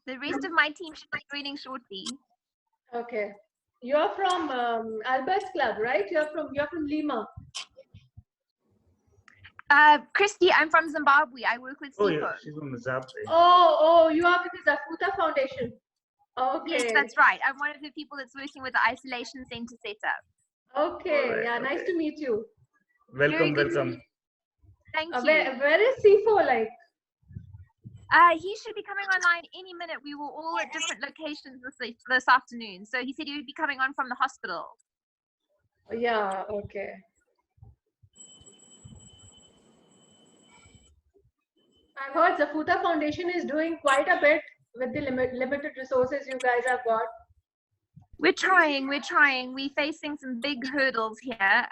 The rest of my team should be joining shortly. Okay. You're from Albert's club, right? You're from Lima. Christy, I'm from Zimbabwe. I work with Oh, SIFO. yeah, she's from Zimbabwe. Oh, you are with the Zafuta Foundation. Okay. Yes, that's right. I'm one of the people that's working with the isolation center setup. Okay. Alright, Yeah, nice okay. to meet you. Welcome, Very good. welcome. Thank you. Where is C4 like? He should be coming online any minute. We were all at different locations this afternoon. So he said he would be coming on from the hospital. Yeah, okay. I've heard Zafuta Foundation is doing quite a bit with the limited resources you guys have got. We're trying. We're facing some big hurdles here.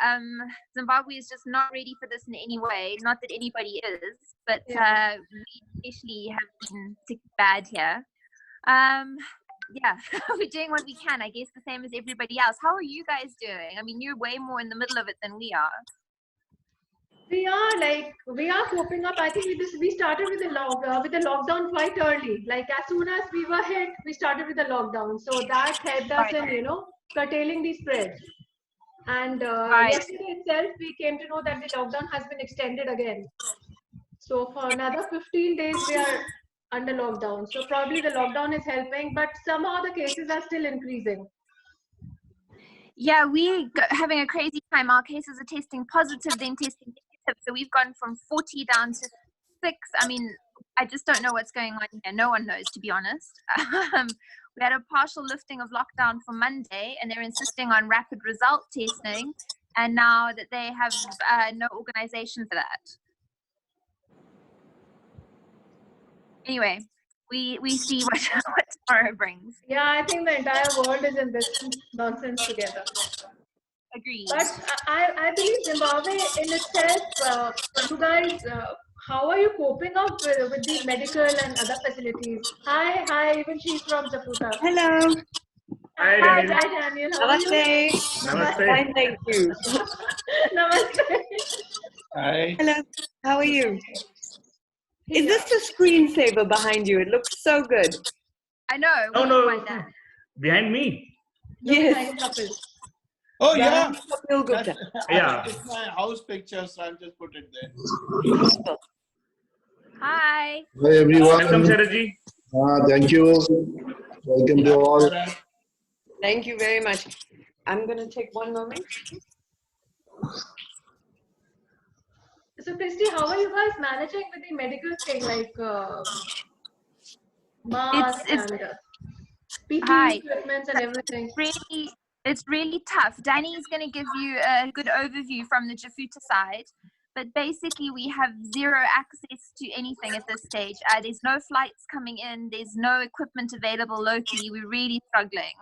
Zimbabwe is just not ready for this in any way. Not that anybody is, but we especially have been bad here. Yeah, we're doing what we can, I guess, the same as everybody else. How are you guys doing? I mean, you're way more in the middle of it than we are. We are coping up. I think we started with the lockdown quite early. Like as soon as we were hit, we started with the lockdown. So that helped us in curtailing the spread. And yesterday itself, we came to know that the lockdown has been extended again. So for another 15 days, we are under lockdown. So probably the lockdown is helping, but somehow the cases are still increasing. Yeah, we're having a crazy time. Our cases are testing positive, then testing negative. So we've gone from 40 down to 6. I mean, I just don't know what's going on here. No one knows, to be honest. We had a partial lifting of lockdown for Monday, and they're insisting on rapid result testing. And now that they have no organization for that. Anyway, we see what tomorrow brings. Yeah, I think the entire world is in this nonsense together. Agreed. But I believe Zimbabwe in itself, you guys, how are you coping up with the medical and other facilities? Hi, even she's from Zafuta. Hello. Hi, Daniel. Hi, Daniel. How are you? Namaste. Namaste. Fine, thank you. Namaste. Hi. Hello. How are you? Is this the screensaver behind you? It looks so good. I know. No. Behind me. Yes. Oh yeah. Kapil Gupta. Yeah. It's my house picture, so I'll just put it there. Hi. Hi everyone. Welcome, Sharaji. Thank you. Welcome to all. Thank you very much. I'm going to take one moment. So, Christy, how are you guys managing with the medical thing, like masks and PPE equipment and everything? It's really tough. Danny's going to give you a good overview from the Jafuta side, but basically we have zero access to anything at this stage. There's no flights coming in. There's no equipment available locally. We're really struggling.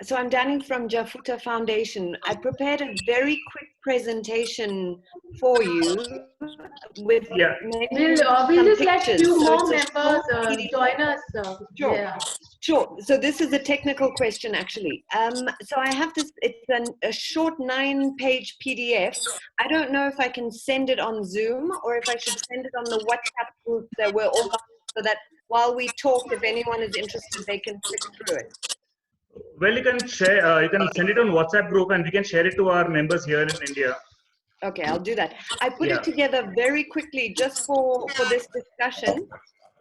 So I'm Danny from Jafuta Foundation. I prepared a very quick presentation for you with we'll just let few more members join us. Sure. So this is a technical question, actually. So I have this, it's a short 9-page PDF. I don't know if I can send it on Zoom or if I should send it on the WhatsApp group that we're all on, so that while we talk, if anyone is interested, they can click through it. Well, you can share. You can send it on WhatsApp group, and we can share it to our members here in India. Okay, I'll do that. I put it together very quickly just for this discussion.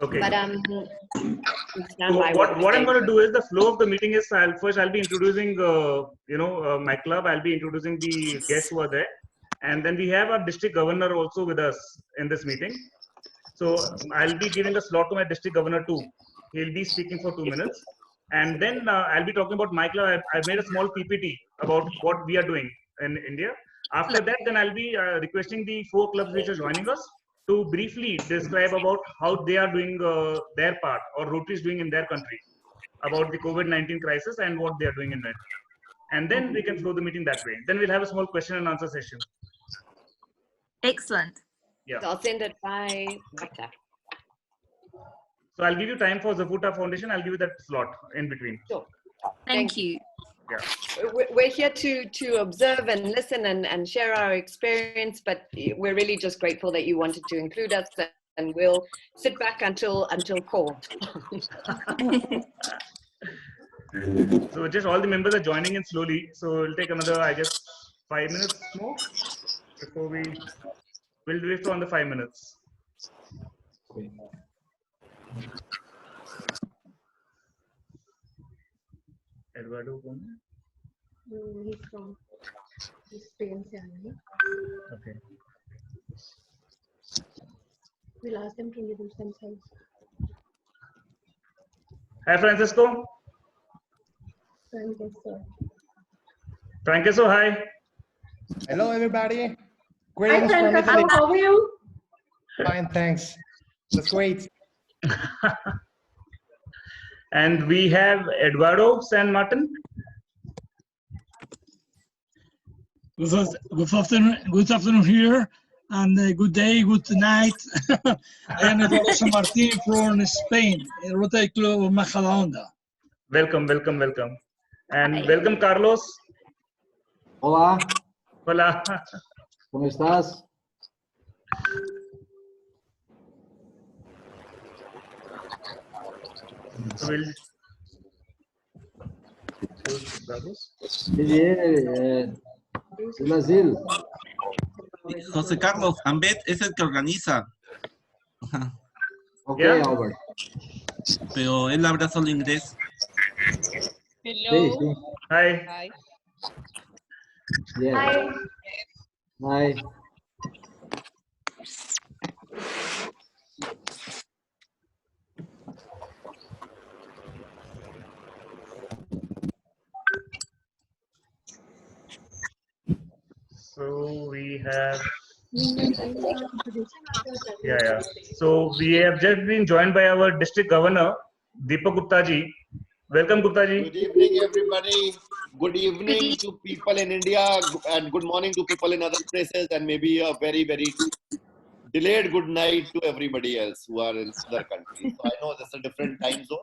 Okay. But so what I'm going to do is the flow of the meeting is I'll be introducing my club. I'll be introducing the guests who are there, and then we have our district governor also with us in this meeting. So I'll be giving a slot to my district governor too. He'll be speaking for 2 minutes. And then I'll be talking about my club. I've made a small PPT about what we are doing in India. After that, then I'll be requesting the 4 clubs which are joining us to briefly describe about how they are doing their part, or Rotary is doing in their country, about the COVID-19 crisis and what they are doing in it. And then we can flow the meeting that way. Then we'll have a small question and answer session. Excellent. Yeah. So I'll send it by WhatsApp. So I'll give you time for Zafuta Foundation. I'll give you that slot in between. Sure. Thank you. We're here to observe and listen and share our experience, but we're really just grateful that you wanted to include us, and we'll sit back until called. So just all the members are joining in slowly. So it'll take another, I guess, 5 minutes more before we'll wait for under 5 minutes. Eduardo, He's from Spain. okay. We'll ask them to introduce themselves. Hi, Francisco. Francisco, hi. Hello, everybody. Hi, Greetings from Francisco. Italy. How are you? Fine, thanks. That's great. And we have Eduardo San Martin. Good afternoon here, and good day, good night. I am Eduardo San Martin from Spain, Rotary Club of Majadahonda. Welcome, welcome, welcome. And Hi. welcome, Carlos. Hola, Hola. ¿cómo estás? So we'll... Muy bien, Brasil. José Carlos, Ambet es el que organiza, Ok, Yeah. Albert. pero él habla solo inglés. Sí, sí. Hi. Yes. Hi. Hi. So we have... Yeah. So we have just been joined by our district governor, Deepak Gupta ji. Welcome, Gupta ji. Good evening, everybody. Good evening to people in India, and good morning to people in other places, and maybe a very, very delayed good night to everybody else who are in other countries. So I know this is a different time zone.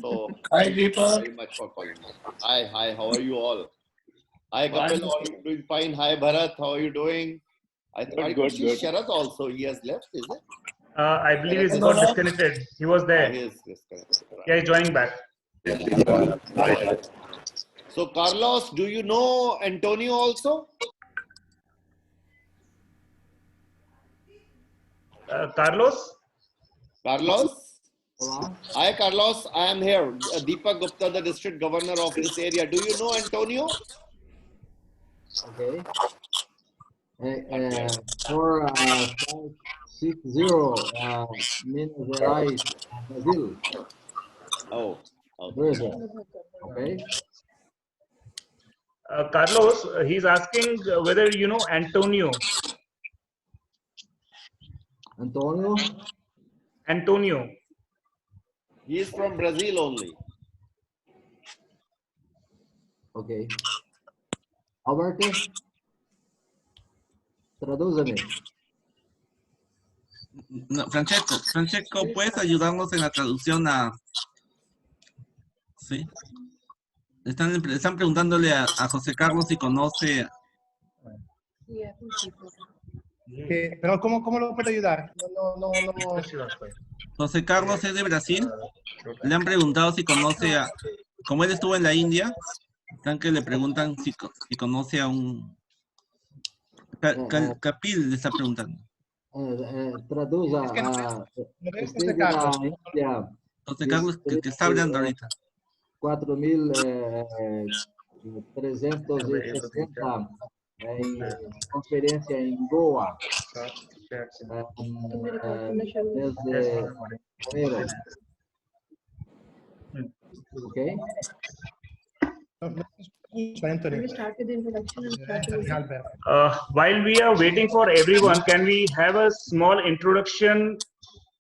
So thank you very much for calling me. Hi, how are you all? Hi, Kapil, how are you doing? Fine. Hi, Bharat, how are you doing? I see Sharath also. He has left, is it? I believe he's got disconnected. He was there. He is disconnected. Yeah, he's joining back. So, Carlos, do you know Antonio also? Carlos? Carlos? Hola. Hi, Carlos. I am here. Deepak Gupta, the district governor of this area. Do you know Antonio? Okay. 4560 Minas Gerais, Brazil. Oh, okay. Brazil. Okay. Carlos, he's asking whether you know Antonio. Antonio. Antonio. He is from Brazil only. Ok. Alberto, tradúzame. No, Francesco, ¿puedes ayudarnos en la traducción a... Sí. Están preguntándole a José Carlos si conoce... Pero ¿cómo lo puedo ayudar? No. José Carlos es de Brasil. Le han preguntado si conoce a... Como él estuvo en la India, están que le preguntan si conoce a un... Capil le está preguntando. Traduza. Usted de la India. José Carlos, que está hablando ahorita. 4.360 en conferencia en Goa. Desde enero. Ok. Anthony. We start with the introduction and start with Albert. While we are waiting for everyone, can we have a small introduction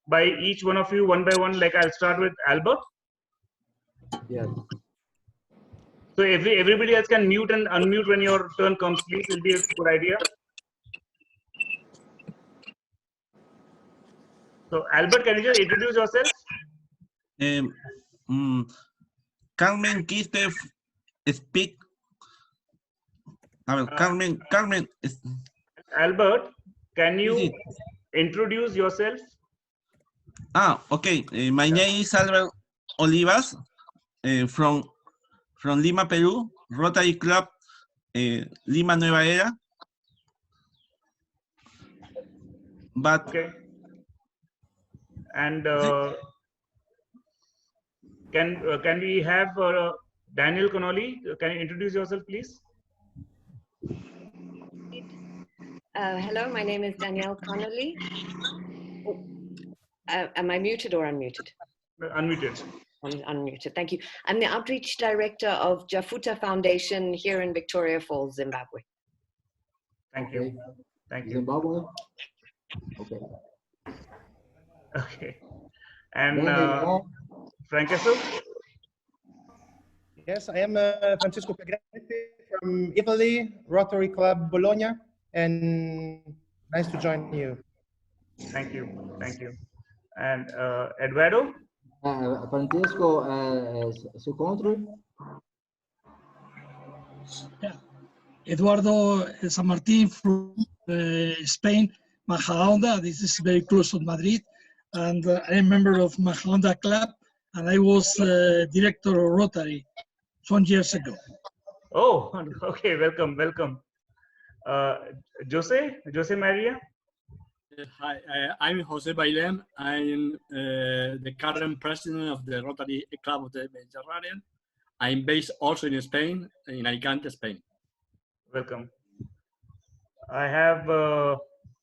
by each one of you, one by one? Like I'll start with Albert. Yes. So everybody else can mute and unmute when your turn comes, please. It'll be a good idea. So Albert, can you just introduce yourself? Carmen Quispe speak. A ver, Carmen. Albert, can you introduce yourself? Okay. My name is Albert Olivas, from Lima, Peru, Rotary Club, Lima Nueva Era. But okay. And can we have Daniel Connolly? Can you introduce yourself, please? Hello, my name is Danielle Connolly. Am I muted or unmuted? Unmuted. Unmuted, thank you. I'm the Outreach Director of Jafuta Foundation here in Victoria Falls, Zimbabwe. Thank you. Thank you. Zimbabwe? Okay. Okay. And Francesco? Yes, I am Francesco Pagretti from Italy, Rotary Club Bologna, and nice to join you. Thank you. Thank you. And Eduardo? Francesco, su country? Yeah. Eduardo San Martin from Spain, Majadahonda. This is very close to Madrid. And I am a member of Majadahonda Club, and I was director of Rotary some years ago. Oh, okay. Welcome, welcome. Jose Maria? Hi, I'm Jose Bailem. I'm the current president of the Rotary Club of the Mediterranean. I'm based also in Spain, in Alicante, Spain. Welcome. I have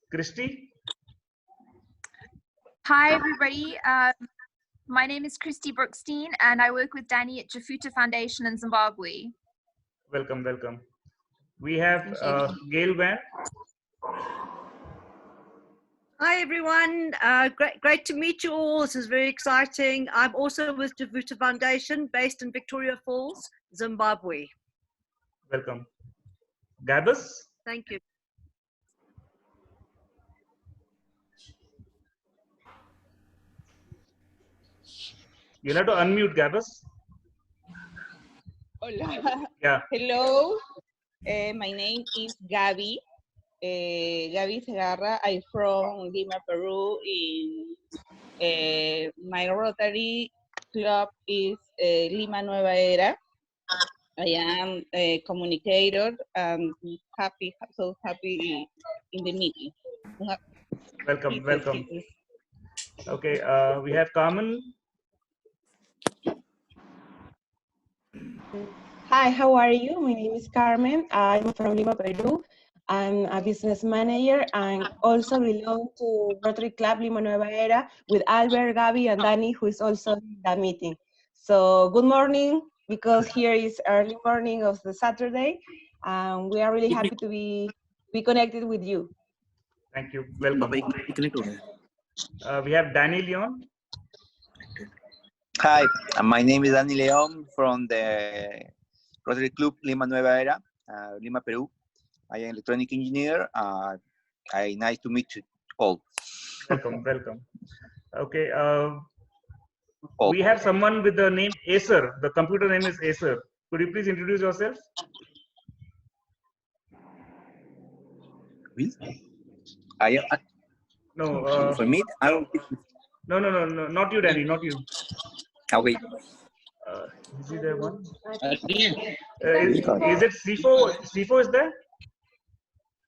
Christy. Hi, everybody. My name is Christy Brookstein, and I work with Danny at Jafuta Foundation in Zimbabwe. Welcome, welcome. We have Gail Van. Hi, everyone. Great to meet you all. This is very exciting. I'm also with Jafuta Foundation, based in Victoria Falls, Zimbabwe. Welcome. Gabus. Thank you. You'll have to unmute, Gabus. Hola. Yeah. Hello. My name is Gaby. Gaby Segarra. I'm from Lima, Peru. My Rotary Club is Lima Nueva Era. I am a communicator and so happy in the meeting. Welcome, welcome. Okay, we have Carmen. Hi, how are you? My name is Carmen. I'm from Lima, Peru. I'm a business manager and also belong to Rotary Club Lima Nueva Era with Albert, Gaby, and Danny, who is also in the meeting. So good morning, because here is early morning of the Saturday. We are really happy to be connected with you. Thank you. Welcome. We have Danny Leon. Hi, my name is Danny Leon from the Rotary Club Lima Nueva Era, Lima, Peru. I am electronic engineer. Nice to meet you all. Welcome, welcome. Okay, we have someone with the name Acer. The computer name is Acer. Could you please introduce yourself? No. For me, I don't. No, not you, Danny, not you. Okay. Is he there one? Is it Sifo? Sifo is there?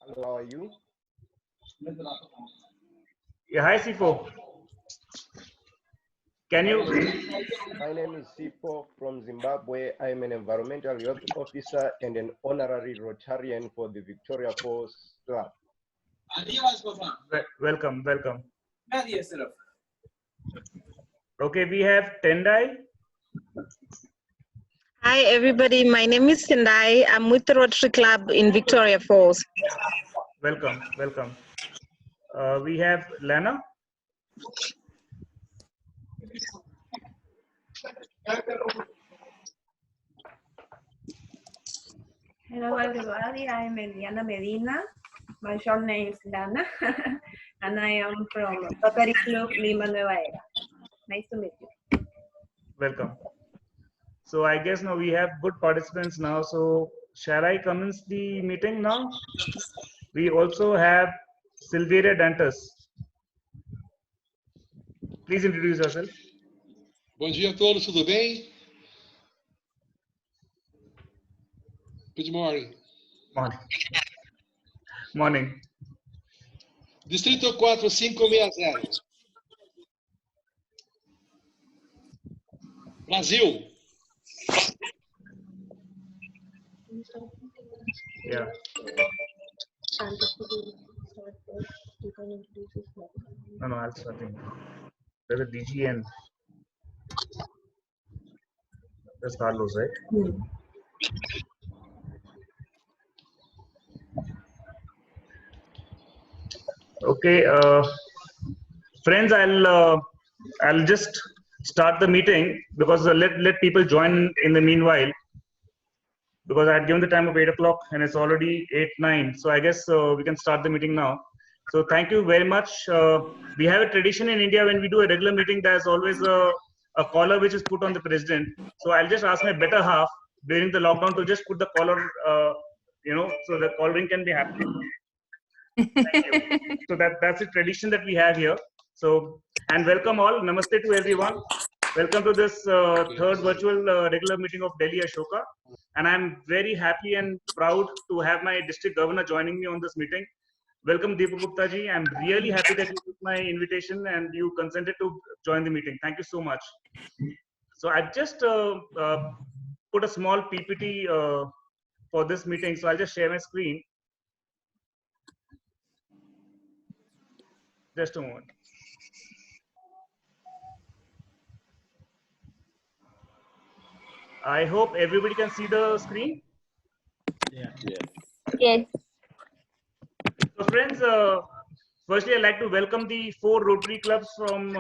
Hello, how are you? Yeah, hi Sifo. Can you? My name is Sifo from Zimbabwe. I am an environmental health officer and an honorary Rotarian for the Victoria Falls Club. Welcome, welcome. Okay, we have Tendai. Hi, everybody. My name is Tendai. I'm with the Rotary Club in Victoria Falls. Welcome, welcome. We have Lana. Hello, everybody. I'm Eliana Medina. My short name is Lana, and I am from Rotary Club Lima Nueva Era. Nice to meet you. Welcome. So I guess now we have good participants now. So shall I commence the meeting now? We also have Silveira Dantas. Please introduce yourself. Bom dia a todos, tudo bem? Good morning. Morning. Morning. Distrito 4560. Brasil. Yeah. No, I'll start. There's a DG and there's Carlos, right? Okay, friends, I'll just start the meeting because let people join in the meanwhile, because I had given the time of 8 o'clock and it's already 8:09. So I guess we can start the meeting now. So thank you very much. We have a tradition in India when we do a regular meeting, there's always a caller which is put on the president. So I'll just ask my better half during the lockdown to just put the caller, so the calling can be happening. Thank you. So that's a tradition that we have here. So, and welcome all. Namaste to everyone. Welcome to this third virtual regular meeting of Delhi Ashoka. And I'm very happy and proud to have my district governor joining me on this meeting. Welcome, Deepak Gupta ji. I'm really happy that you took my invitation and you consented to join the meeting. Thank you so much. So I've just put a small PPT for this meeting. So I'll just share my screen. Just a moment. I hope everybody can see the screen. Yeah. Yes. So friends, firstly, I'd like to welcome the 4 Rotary clubs from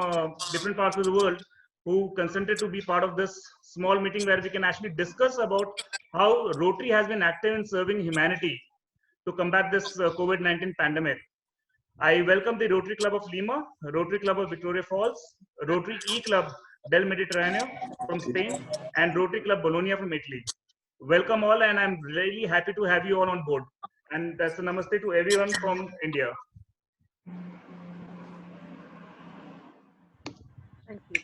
different parts of the world who consented to be part of this small meeting where we can actually discuss about how Rotary has been active in serving humanity to combat this COVID-19 pandemic. I welcome the Rotary Club of Lima, Rotary Club of Victoria Falls, Rotary E-Club del Mediterraneo from Spain, and Rotary Club Bologna from Italy. Welcome all, and I'm really happy to have you all on board. And that's a namaste to everyone from India. Thank you.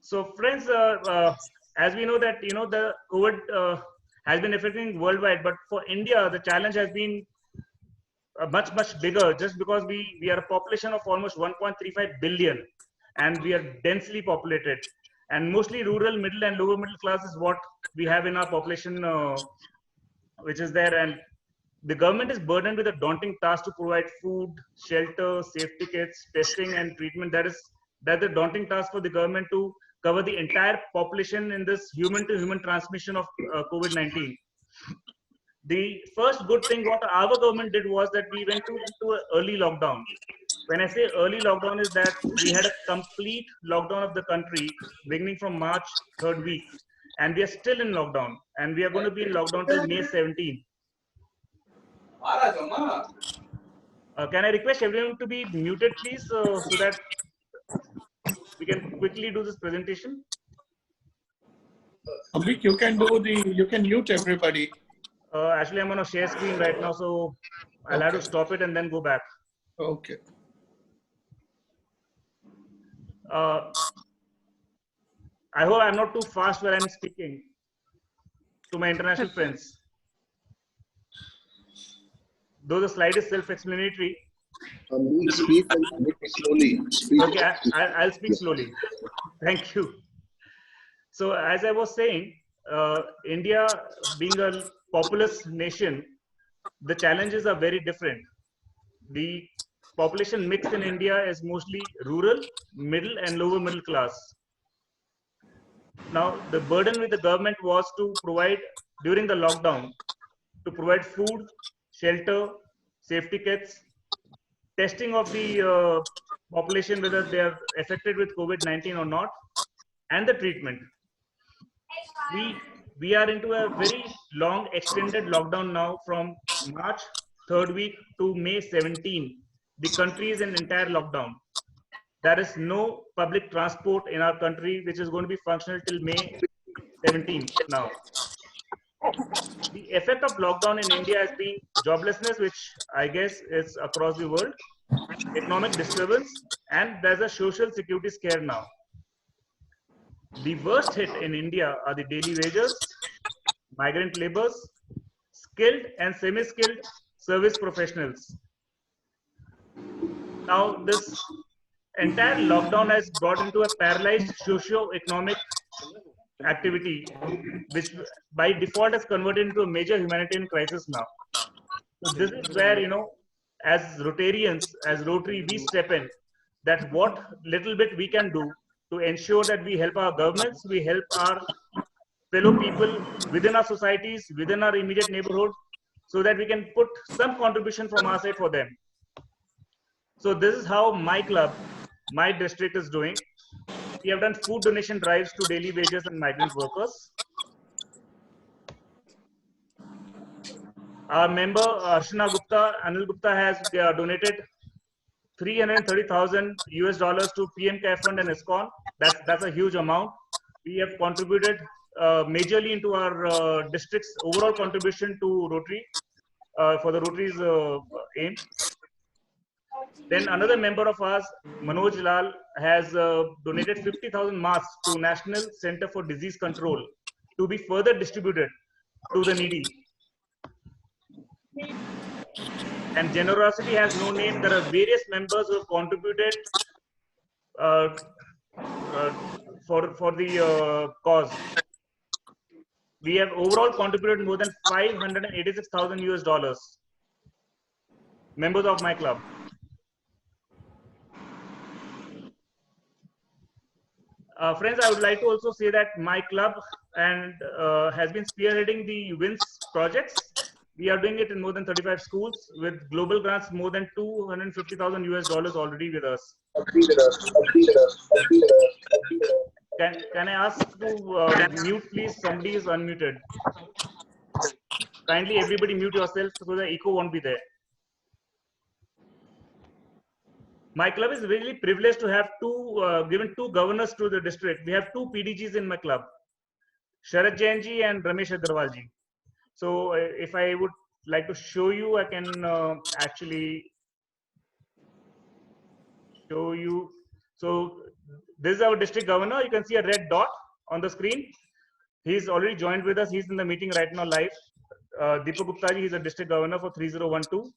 So friends, as we know that, the COVID has been affecting worldwide, but for India, the challenge has been much bigger, just because we are a population of almost 1.35 billion and we are densely populated, and mostly rural, middle and lower middle class is what we have in our population, which is there. And the government is burdened with a daunting task to provide food, shelter, safety kits, testing and treatment. That's a daunting task for the government to cover the entire population in this human to human transmission of COVID-19. The first good thing what our government did was that we went into an early lockdown. When I say early lockdown is that we had a complete lockdown of the country beginning from March 3rd week. And we are still in lockdown. And we are going to be in lockdown till May 17th. Can I request everyone to be muted, please, so that we can quickly do this presentation? Abhik, you can mute everybody. Actually, I'm on a share screen right now, so I'll have to stop it and then go back. Okay. I hope I'm not too fast when I'm speaking to my international friends. Though the slide is self-explanatory. Speak a bit slowly. Speak. Okay, I'll speak slowly. Thank you. So as I was saying, India being a populous nation, the challenges are very different. The population mix in India is mostly rural, middle and lower middle class. Now, the burden with the government was to provide, during the lockdown, to provide food, shelter, safety kits, testing of the population, whether they are affected with COVID-19 or not, and the treatment. We are into a very long extended lockdown now from March 3rd week to May 17. The country is in entire lockdown. there is no public transport in our country, which is going to be functional till May 17th now. The effect of lockdown in India has been joblessness, which I guess is across the world, economic disturbance, and there's a social security scare now. The worst hit in India are the daily wages, migrant laborers, skilled and semi-skilled service professionals. Now, this entire lockdown has brought into a paralyzed socio-economic activity, which by default has converted into a major humanitarian crisis now. So this is where, as Rotarians, as Rotary, we step in, that what little bit we can do to ensure that we help our governments, we help our fellow people within our societies, within our immediate neighborhood, so that we can put some contribution from our side for them. So this is how my club, my district is doing. We have done food donation drives to daily wages and migrant workers. Our member Arshana Gupta, Anil Gupta has donated $330,000 to PM Care Fund and ISKCON. That's a huge amount. We have contributed majorly into our district's overall contribution to Rotary for the Rotary's aim. Then another member of ours, Manoj Lal, has donated 50,000 masks to National Center for Disease Control to be further distributed to the needy. And generosity has no name. There are various members who have contributed for the cause. We have overall contributed more than $586,000 members of my club. Friends, I would like to also say that my club and has been spearheading the WINS projects. We are doing it in more than 35 schools with global grants, more than $250,000 already with us. Can I ask to mute, please? Somebody is unmuted. Kindly, everybody mute yourself so the echo won't be there. My club is really privileged to have given two governors to the district. We have two PDGs in my club, Sharad Jainji and Ramesh Agrawalji. So if I would like to show you, I can actually show you. So this is our district governor. You can see a red dot on the screen. He's already joined with us. He's in the meeting right now live. Deepak Gupta ji, he's a district governor for 3012.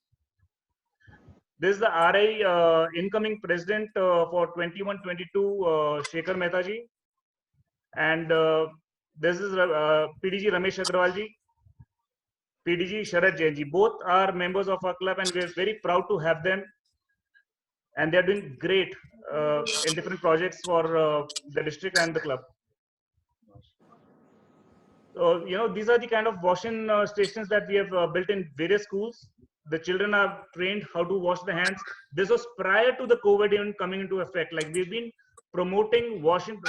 This is the RI incoming president for 21-22, Shekhar Mehta ji. And this is PDG Ramesh Agrawal ji, PDG Sharad Jain ji. Both are members of our club and we're very proud to have them. And they're doing great in different projects for the district and the club. So, these are the kind of washing stations that we have built in various schools. The children are trained how to wash the hands. This was prior to the COVID even coming into effect. Like we've been promoting washing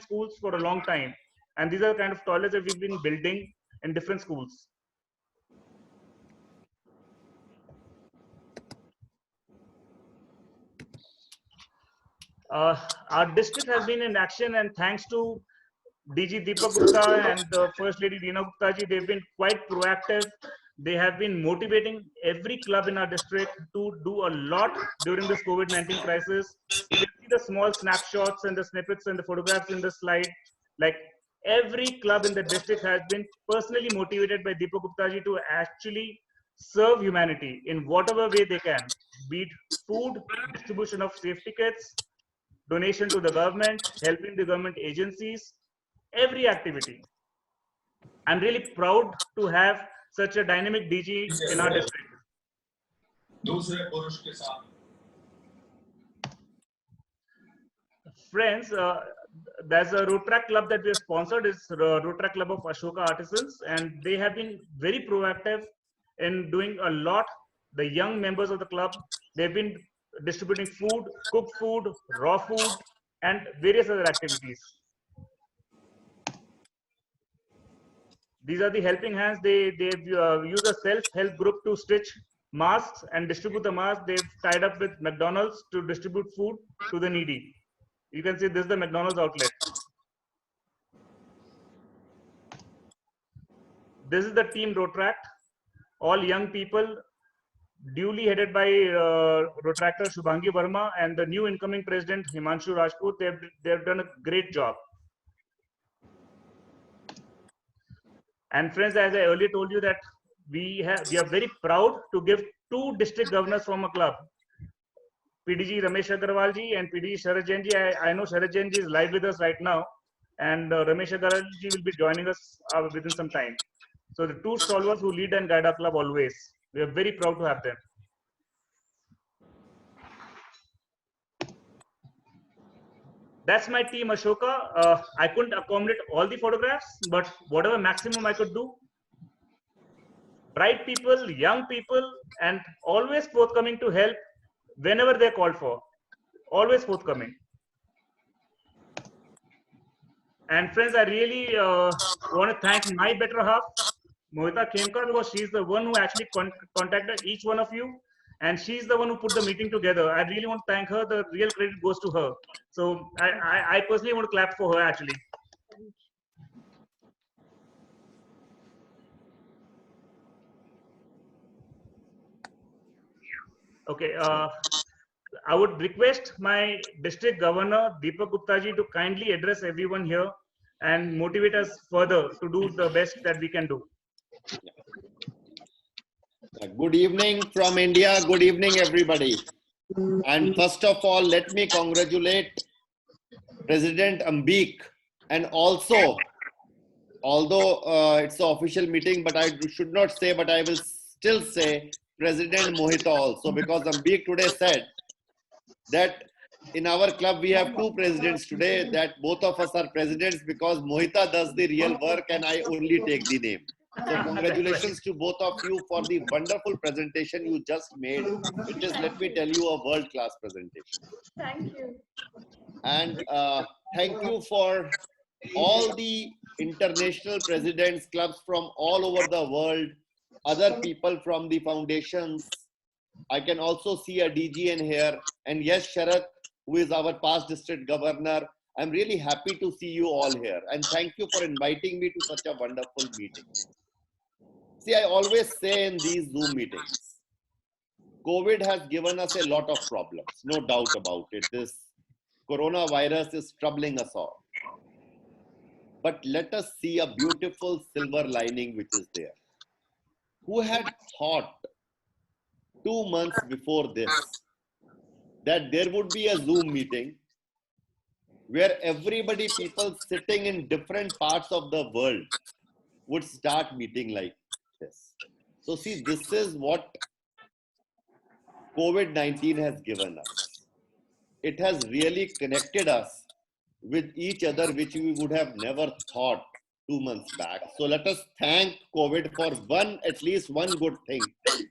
schools for a long time. And these are the kind of toilets that we've been building in different schools. Our district has been in action, and thanks to DG Deepak Gupta and First Lady Reena Gupta ji, they've been quite proactive. They have been motivating every club in our district to do a lot during this COVID-19 crisis. You can see the small snapshots and the snippets and the photographs in the slide. Like every club in the district has been personally motivated by Deepak Gupta ji to actually serve humanity in whatever way they can, be it food, distribution of safety kits, donation to the government, helping the government agencies, every activity. I'm really proud to have such a dynamic DG in our district. Friends, there's a road track club that we have sponsored. It's road track club of Ashoka Artisans, and they have been very proactive in doing a lot. The young members of the club, they've been distributing food, cooked food, raw food, and various other activities. These are the helping hands. They've used a self-help group to stitch masks and distribute the masks. They've tied up with McDonald's to distribute food to the needy. You can see this is the McDonald's outlet. This is the team Rotract, all young people, duly headed by Rotractor Shubhangi Verma and the new incoming president Himanshu Rajput. They've done a great job. And friends, as I earlier told you that we are very proud to give 2 district governors from a club. PDG Ramesh Agarwal ji and PDG Sharad Jain ji. I know Sharad Jain ji is live with us right now, and Ramesh Agarwal ji will be joining us within some time. So the 2 stalwarts who lead and guide our club always. We are very proud to have them. That's my team, Ashoka. I couldn't accommodate all the photographs, but whatever maximum I could do. Bright people, young people, and always forthcoming to help whenever they're called for. Always forthcoming. And friends, I really want to thank my better half, Mohita Khemkar, because she's the one who actually contacted each one of you. And she's the one who put the meeting together. I really want to thank her. The real credit goes to her. So I personally want to clap for her actually. Okay. I would request my district governor, Deepak Gupta ji, to kindly address everyone here and motivate us further to do the best that we can do. Good evening from India. Good evening, everybody. And first of all, let me congratulate President Ambik, and also, although it's an official meeting, but I should not say, but I will still say President Mohita also, because Ambik today said that in our club we have 2 presidents today, that both of us are presidents because Mohita does the real work and I only take the name. So congratulations to both of you for the wonderful presentation you just made, which is, let me tell you, a world-class presentation. Thank you. And thank you for all the international presidents, clubs from all over the world, other people from the foundations. I can also see a DGN here. And yes, Sharath, who is our past district governor. I'm really happy to see you all here. And thank you for inviting me to such a wonderful meeting. See, I always say in these Zoom meetings, COVID has given us a lot of problems, no doubt about it. This coronavirus is troubling us all. But let us see a beautiful silver lining which is there. Who had thought 2 months before this that there would be a Zoom meeting where everybody, people sitting in different parts of the world, would start meeting like this. So see, this is what COVID-19 has given us. It has really connected us with each other, which we would have never thought 2 months back. So let us thank COVID for at least one good thing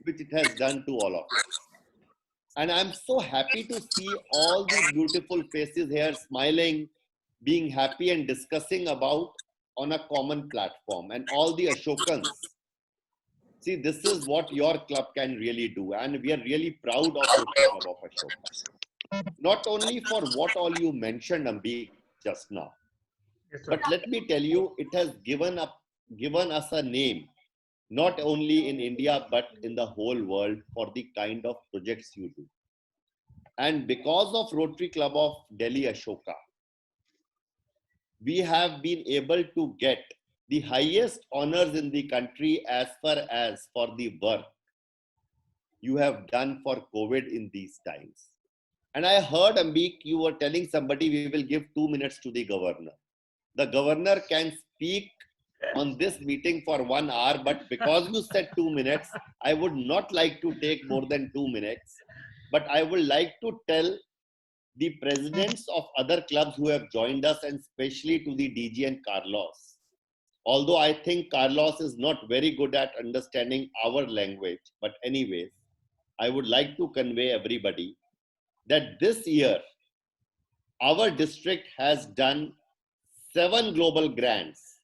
which it has done to all of us. And I'm so happy to see all the beautiful faces here smiling, being happy and discussing about on a common platform, and all the Ashokans. See, this is what your club can really do, and we are really proud of your club of Ashoka. Not only for what all you mentioned, Ambik, just now, yes, but let me tell you, it has given us a name, not only in India, but in the whole world, for the kind of projects you do. And because of Rotary Club of Delhi Ashoka, we have been able to get the highest honors in the country as far as for the work you have done for COVID in these times. And I heard, Ambik, you were telling somebody we will give 2 minutes to the governor. The governor can speak on this meeting for 1 hour, but because you said 2 minutes, I would not like to take more than 2 minutes. But I would like to tell the presidents of other clubs who have joined us, and especially to the DG and Carlos. Although I think Carlos is not very good at understanding our language, but anyways, I would like to convey everybody that this year, our district has done 7 global grants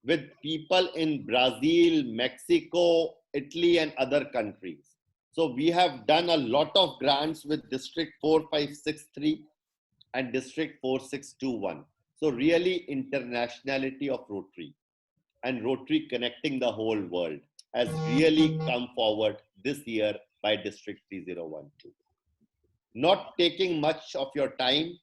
with people in Brazil, Mexico, Italy, and other countries. So we have done a lot of grants with District 4563 and District 4621. So really internationality of Rotary and Rotary connecting the whole world has really come forward this year by District 3012. Not taking much of your time,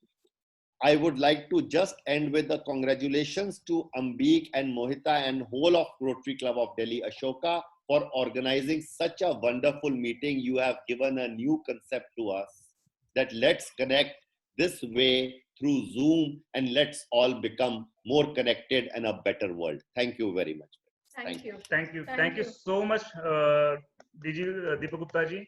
I would like to just end with the congratulations to Ambik and Mohita and whole of Rotary Club of Delhi, Ashoka, for organizing such a wonderful meeting. You have given a new concept to us that let's connect this way through Zoom and let's all become more connected and a better world. Thank you very much. Thank you. Thank you. Thank Thank you you. so much, Deepak Gupta ji.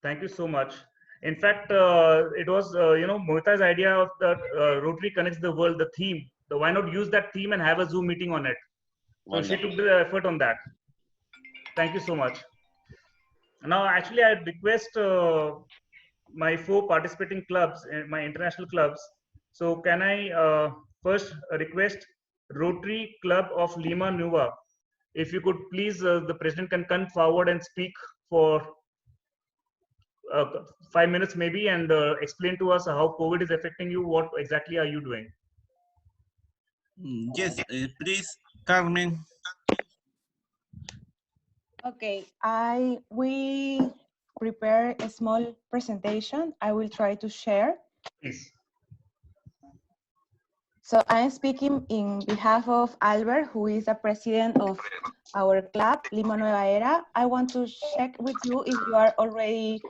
Thank you so much. In fact, it was, Mohita's idea of the Rotary Connects the World, the theme. So why not use that theme and have a Zoom meeting on it? So she took the effort on that. Thank you so much. Now, actually, I request my 4 participating clubs, my international clubs. So can I first request Rotary Club of Lima Nueva, if you could please, the president can come forward and speak for 5 minutes maybe, and explain to us how COVID is affecting you. What exactly are you doing? Yes, please, Carmen. Okay, we prepare a small presentation. I will try to share. Please. So I'm speaking in behalf of Albert, who is the president of our club, Lima Nueva Era. I want to check with you if you are already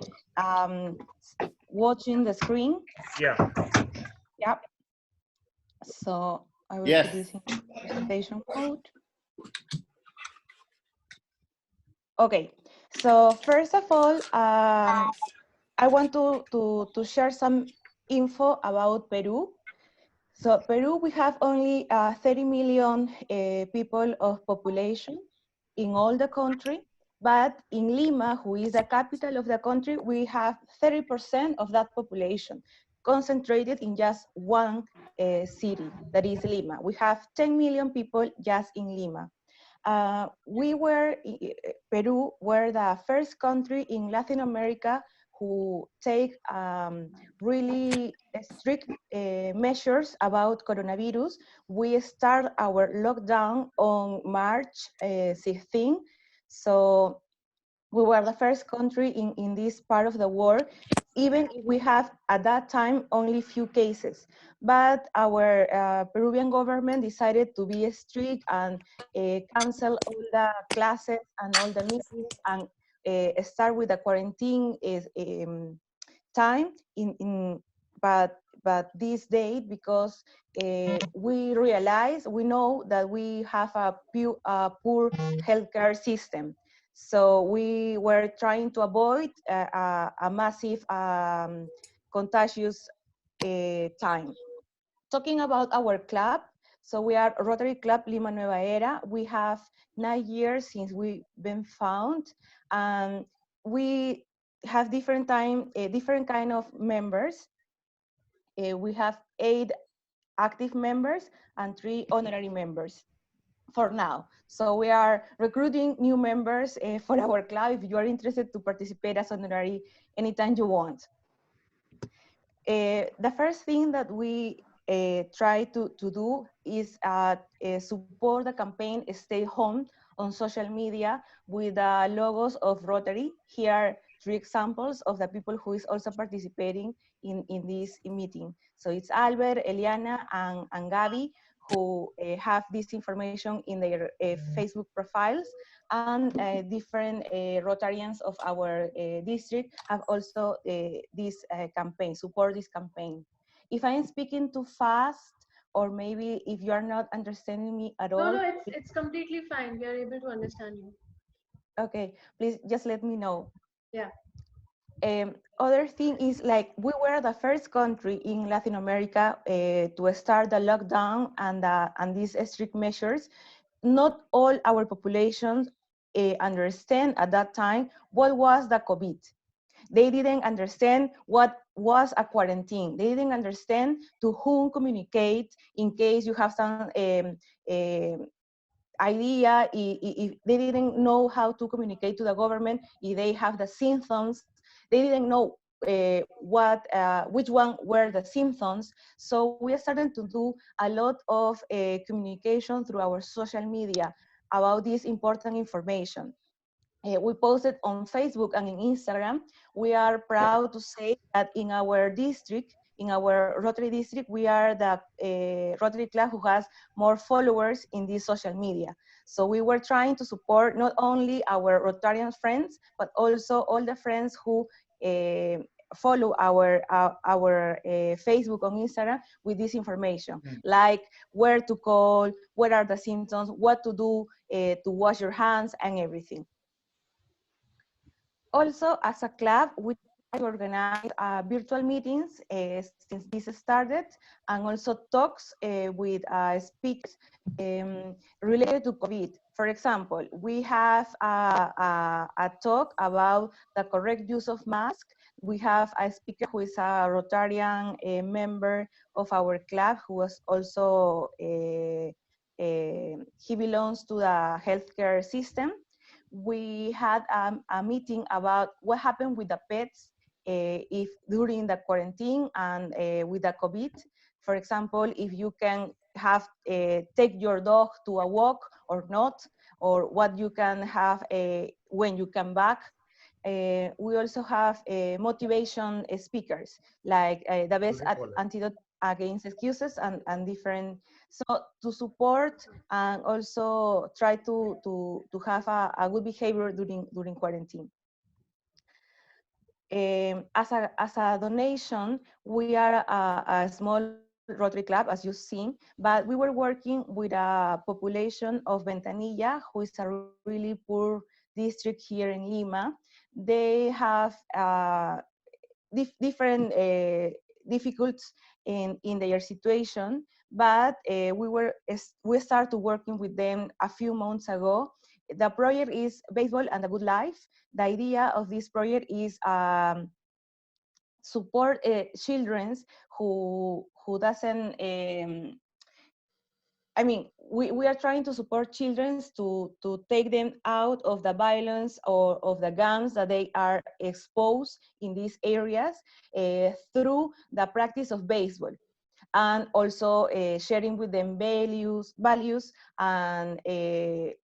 watching the screen. Yeah. Yep. So I will put this in presentation mode. Okay. So first of all, I want to share some info about Peru. So Peru, we have only 30 million people of population in all the country, but in Lima, who is the capital of the country, we have 30% of that population concentrated in just one city, that is Lima. We have 10 million people just in Lima. Peru were the first country in Latin America who take really strict measures about coronavirus. We start our lockdown on March 16. So we were the first country in this part of the world, even if we have at that time only few cases. But our Peruvian government decided to be strict and cancel all the classes and all the meetings and start with the quarantine time but this date, because we know that we have a poor healthcare system. So we were trying to avoid a massive contagious time. Talking about our club, so we are Rotary Club Lima Nueva Era. We have 9 years since we've been found, and we have different kind of members. We have 8 active members and 3 honorary members for now. So we are recruiting new members for our club. If you are interested to participate as honorary anytime you want. The first thing that we try to do is support the campaign Stay Home on social media with the logos of Rotary. Here are 3 examples of the people who is also participating in this meeting. So it's Albert, Eliana, and Gabi, who have this information in their Facebook profiles, and different Rotarians of our district have also this campaign, support this campaign. If I am speaking too fast, or maybe if you are not understanding me at all. No, it's completely fine. We are able to understand you. Okay, please just let me know. Yeah. Other thing is, like, we were the first country in Latin America to start the lockdown and these strict measures. Not all our populations understand at that time what was the COVID. They didn't understand what was a quarantine. They didn't understand to whom communicate in case you have some idea, if they didn't know how to communicate to the government, if they have the symptoms, they didn't know which one were the symptoms. So we are starting to do a lot of communication through our social media about this important information. We posted on Facebook and in Instagram. We are proud to say that in our district, in our Rotary district, we are the Rotary Club who has more followers in this social media. So we were trying to support not only our Rotarian friends, but also all the friends who follow our Facebook or Instagram with this information, like where to call, what are the symptoms, what to do to wash your hands and everything. Also, as a club, we organize virtual meetings since this started, and also talks with speakers related to COVID. For example, we have a talk about the correct use of masks. We have a speaker who is a Rotarian member of our club, who was also, he belongs to the healthcare system. We had a meeting about what happened with the pets if during the quarantine and with the COVID. For example, if you can have take your dog to a walk or not, or what you can have when you come back. We also have motivation speakers, like the best antidote against excuses and different, so to support and also try to have a good behavior during quarantine. As a donation, we are a small Rotary Club, as you've seen, but we were working with a population of Ventanilla, who is a really poor district here in Lima. They have different difficulties in their situation, but we started working with them a few months ago. The project is Baseball and a Good Life. The idea of this project is support children who doesn't, I mean, we are trying to support children to take them out of the violence or of the gangs that they are exposed in these areas through the practice of baseball, and also sharing with them values and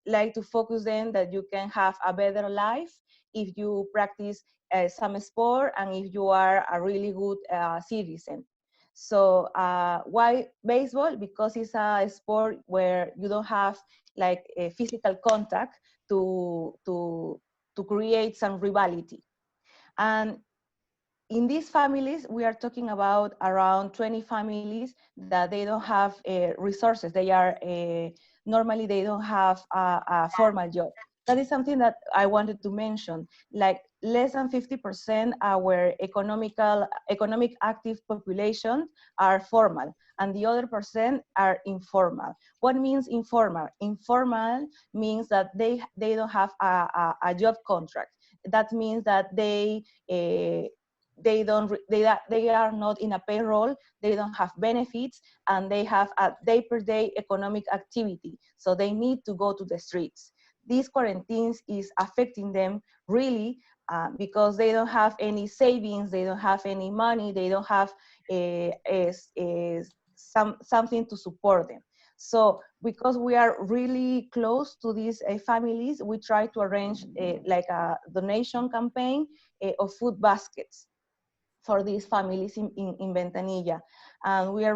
like to focus them that you can have a better life if you practice some sport and if you are a really good citizen. So why baseball? Because it's a sport where you don't have like a physical contact to create some rivalry. And in these families, we are talking about around 20 families that they don't have resources. They are, normally they don't have a formal job. That is something that I wanted to mention. Like less than 50% our economic active population are formal, and the other percent are informal. What means informal? Informal means that they don't have a job contract. That means that they are not in a payroll, they don't have benefits, and they have a day-per-day economic activity. So they need to go to the streets. These quarantines is affecting them really because they don't have any savings, they don't have any money, they don't have something to support them. So because we are really close to these families, we try to arrange like a donation campaign of food baskets for these families in Ventanilla. And we are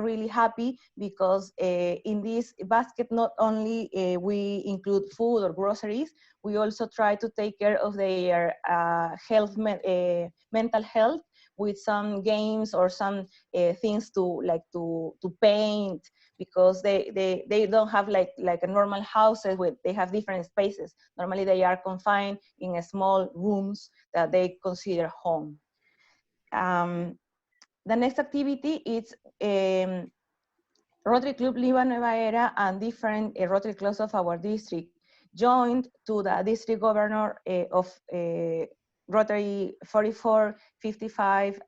really happy because in this basket, not only we include food or groceries, we also try to take care of their mental health with some games or some things to paint, because they don't have like a normal houses where they have different spaces. Normally they are confined in small rooms that they consider home. The next activity is Rotary Club Lima Nueva Era and different Rotary clubs of our district joined to the district governor of Rotary 4455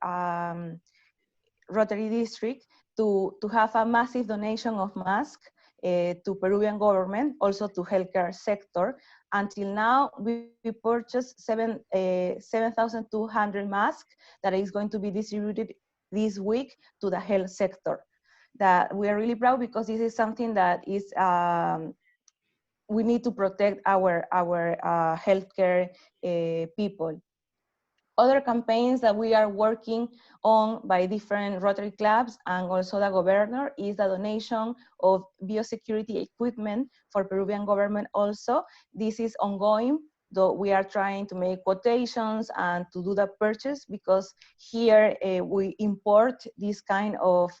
Rotary district to have a massive donation of masks to Peruvian government, also to healthcare sector. Until now, we purchased 7,200 masks that is going to be distributed this week to the health sector. That we are really proud because this is something that is we need to protect our healthcare people. Other campaigns that we are working on by different Rotary clubs and also the governor is the donation of biosecurity equipment for Peruvian government also. This is ongoing, though we are trying to make quotations and to do the purchase because here we import this kind of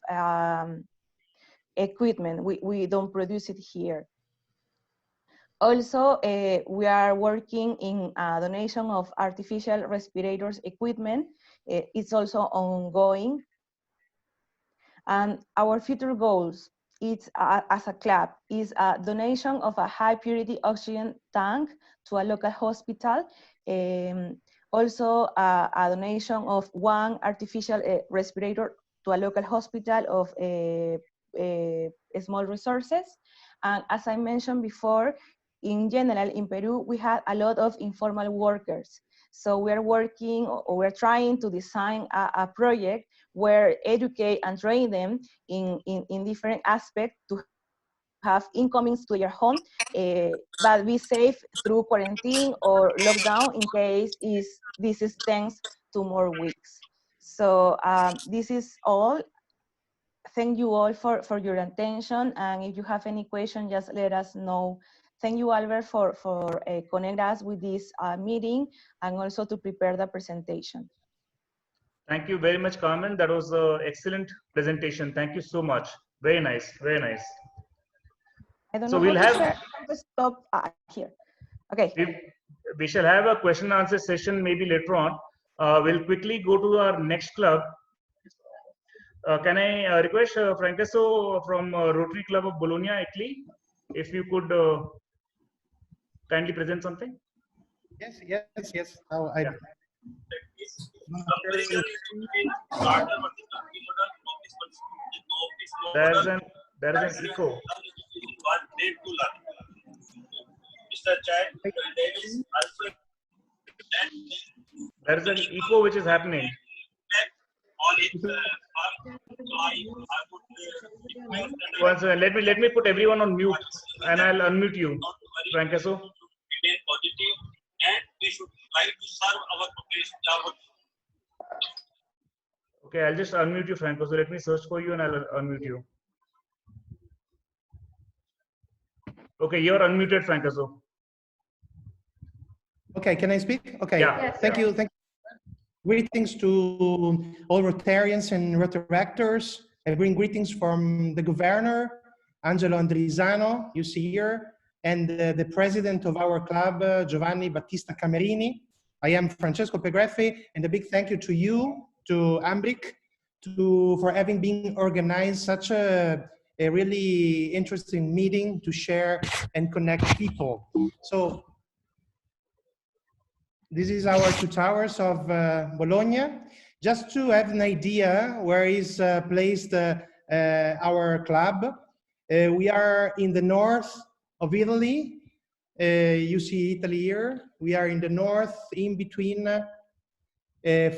equipment. We don't produce it here. Also, we are working in a donation of artificial respirators equipment. It's also ongoing. And our future goals, it's as a club, is a donation of a high purity oxygen tank to a local hospital. Also, a donation of one artificial respirator to a local hospital of small resources. And as I mentioned before, in general, in Peru, we have a lot of informal workers. So we're working, or we're trying to design a project where educate and train them in different aspects to have incomings to your home, but be safe through quarantine or lockdown in case this extends to more weeks. So this is all. Thank you all for your attention, and if you have any question, just let us know. Thank you, Albert, for connect us with this meeting and also to prepare the presentation. Thank you very much, Carmen. That was an excellent presentation. Thank you so much. Very nice, very nice. I don't So know we'll how have to stop here. Okay. We shall have a question and answer session maybe later on. We'll quickly go to our next club. Can I request Francesco from Rotary Club of Bologna, Italy, if you could kindly present something? Yes. Now I. There's an echo. There's an echo which is happening. Once, let me put everyone on mute, and I'll unmute you, Francesco. Okay, I'll just unmute you, Franco. So let me search for you and I'll unmute you. Okay, you're unmuted, Franco. Okay, can I speak? Okay, yeah. Yes, thank you. Greetings to all Rotarians and Rotaractors. I bring greetings from the governor, Angelo Andrizano, you see here, and the president of our club, Giovanni Battista Camerini. I am Francesco Pegreffi, and a big thank you to you, to Ambric, for having been organized such a really interesting meeting to share and connect people. So this is our two towers of Bologna. Just to have an idea where is placed our club, we are in the north of Italy. You see Italy here. We are in the north, in between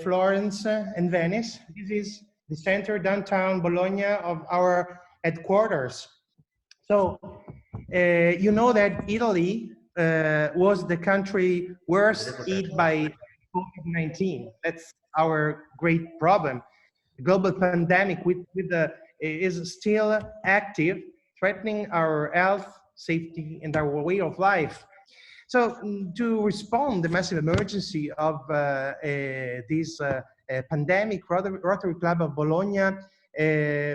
Florence and Venice. This is the center, downtown Bologna, of our headquarters. So you know that Italy was the country worst hit by COVID-19. That's our great problem. The global pandemic is still active, threatening our health, safety, and our way of life. So to respond to the massive emergency of this pandemic, Rotary Club of Bologna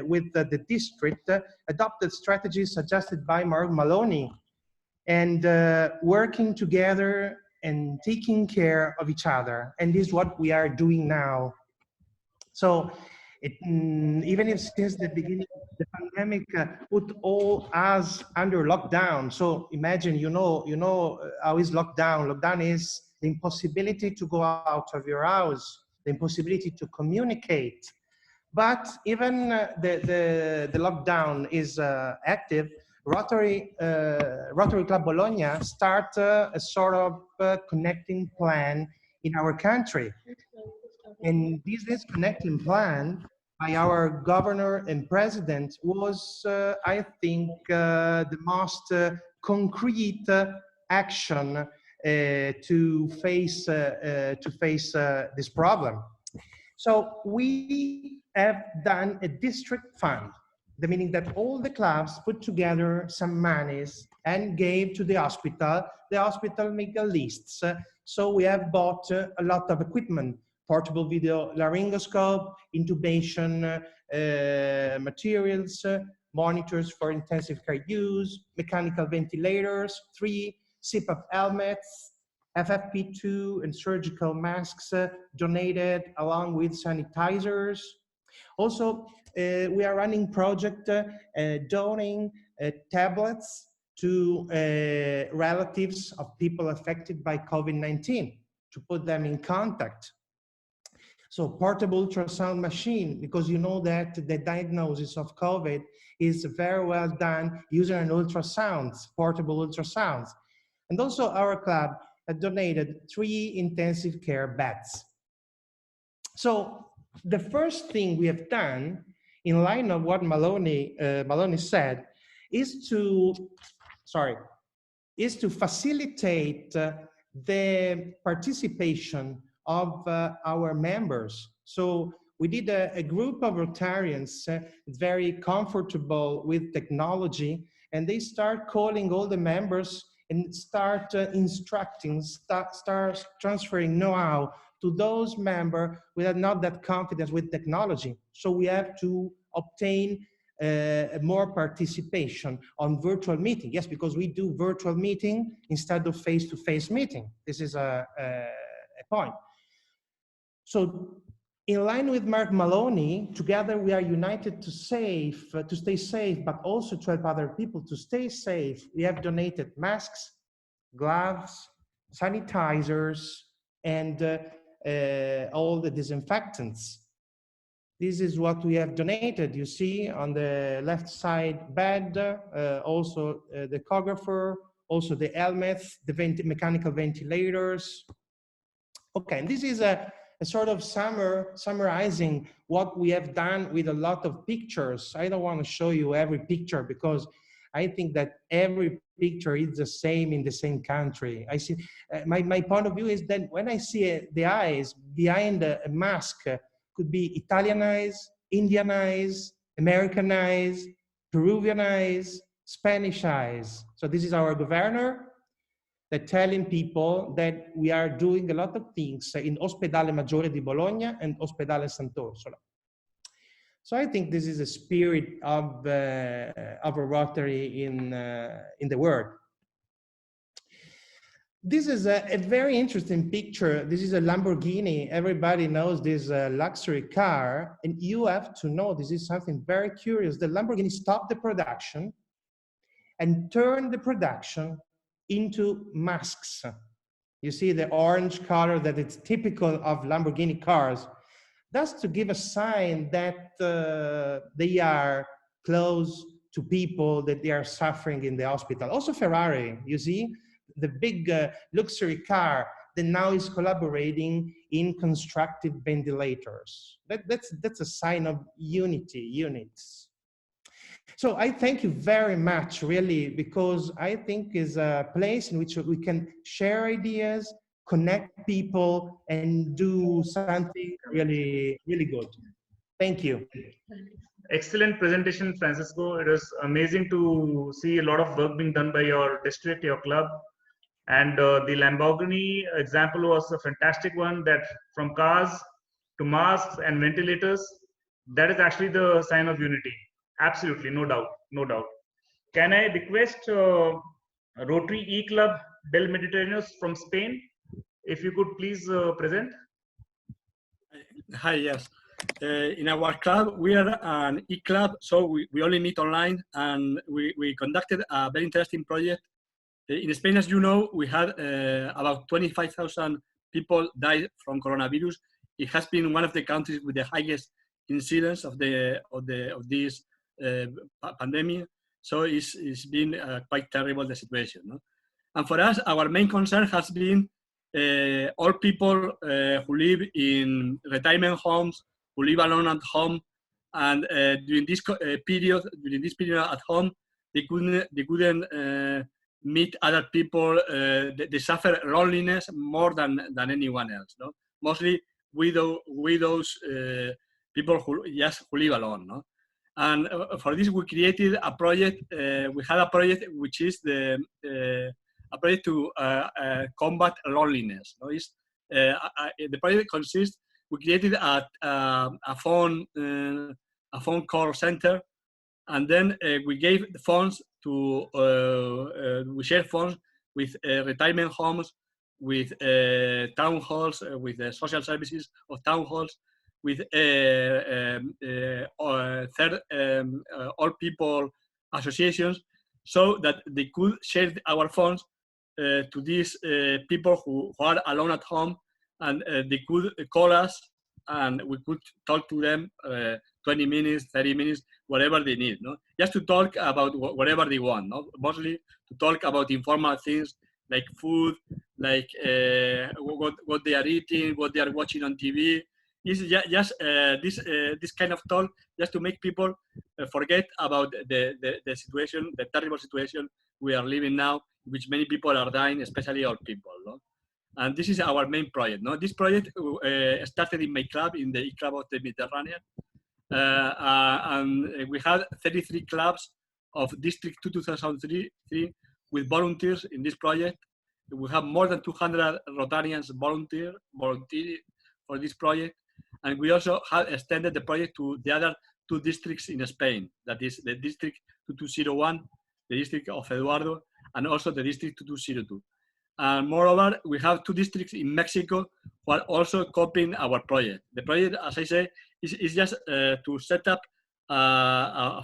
with the district adopted strategies suggested by Mark Maloney, and working together and taking care of each other. And this is what we are doing now. So even if since the beginning, the pandemic put all us under lockdown. So imagine, you know how is lockdown? Lockdown is the impossibility to go out of your house, the impossibility to communicate. But even the lockdown is active, Rotary Club Bologna start a sort of connecting plan in our country. And this connecting plan by our governor and president was, I think, the most concrete action to face this problem. So we have done a district fund, the meaning that all the clubs put together some monies and gave to the hospital. The hospital make a list. So we have bought a lot of equipment, portable video laryngoscope, intubation materials, monitors for intensive care use, mechanical ventilators, 3 CPAP helmets, FFP2 and surgical masks donated along with sanitizers. Also, we are running project donating tablets to relatives of people affected by COVID-19 to put them in contact. So portable ultrasound machine, because you know that the diagnosis of COVID is very well done using an ultrasounds, portable ultrasounds. And also our club donated 3 intensive care beds. So the first thing we have done, in line of what Maloney said, is to facilitate the participation of our members. So we did a group of Rotarians very comfortable with technology, and they start calling all the members and start instructing, start transferring know-how to those members who are not that confident with technology. So we have to obtain more participation on virtual meeting. Yes, because we do virtual meeting instead of face-to-face meeting. This is a point. So in line with Mark Maloney, together we are united to stay safe, but also to help other people to stay safe. We have donated masks, gloves, sanitizers, and all the disinfectants. This is what we have donated. You see on the left side bed, also the echographer, also the helmets, the mechanical ventilators. Okay, and this is a sort of summarizing what we have done with a lot of pictures. I don't want to show you every picture because I think that every picture is the same in the same country. I see, my point of view is that when I see the eyes behind a mask, could be Italianized, Indianized, Americanized, Peruvianized, Spanishized. So this is our governor that telling people that we are doing a lot of things in Ospedale Maggiore di Bologna and Ospedale Sant'Orsola. So I think this is a spirit of a Rotary in the world. This is a very interesting picture. This is a Lamborghini. Everybody knows this luxury car, and you have to know this is something very curious. The Lamborghini stopped the production and turned the production into masks. You see the orange color that it's typical of Lamborghini cars. That's to give a sign that they are close to people, that they are suffering in the hospital. Also Ferrari, you see, the big luxury car that now is collaborating in constructed ventilators. That's a sign of units. So I thank you very much, really, because I think is a place in which we can share ideas, connect people, and do something really, really good. Thank you. Excellent presentation, Francisco. It was amazing to see a lot of work being done by your district, your club. And the Lamborghini example was a fantastic one, that from cars to masks and ventilators, that is actually the sign of unity. Absolutely, no doubt, no doubt. Can I request Rotary E-Club del Mediterráneo from Spain, if you could please present? Hi, yes. In our club, we are an E-Club, so we only meet online, and we conducted a very interesting project. In Spain, as you know, we had about 25,000 people died from coronavirus. It has been one of the countries with the highest incidence of this pandemic. So it's been quite terrible, the situation. No? And for us, our main concern has been all people who live in retirement homes, who live alone at home, and during this period at home, they couldn't meet other people. They suffer loneliness more than anyone else. No, mostly widows, people who live alone. No, and for this we created a project. We had a project which is a project to combat loneliness. No? The project consists. We created a phone call center, and then we gave the funds to we shared funds with retirement homes, with town halls, with the social services of town halls, with all people associations, so that they could share our funds to these people who are alone at home, and they could call us and we could talk to them 20 minutes, 30 minutes, whatever they need, no? Just to talk about whatever they want, no? Mostly to talk about informal things like food, like what they are eating, what they are watching on TV. It's just this kind of talk, just to make people forget about the situation, the terrible situation we are living now, in which many people are dying, especially old people. No? And this is our main project. No? This project started in my club, in the club of the Mediterranean. And we had 33 clubs of District 2003 with volunteers in this project. We have more than 200 Rotarians volunteer for this project. And we also have extended the project to the other 2 districts in Spain. That is the District 2201, the District of Eduardo, and also the District 2202. And moreover, we have 2 districts in Mexico who are also copying our project. The project, as I say, is just to set up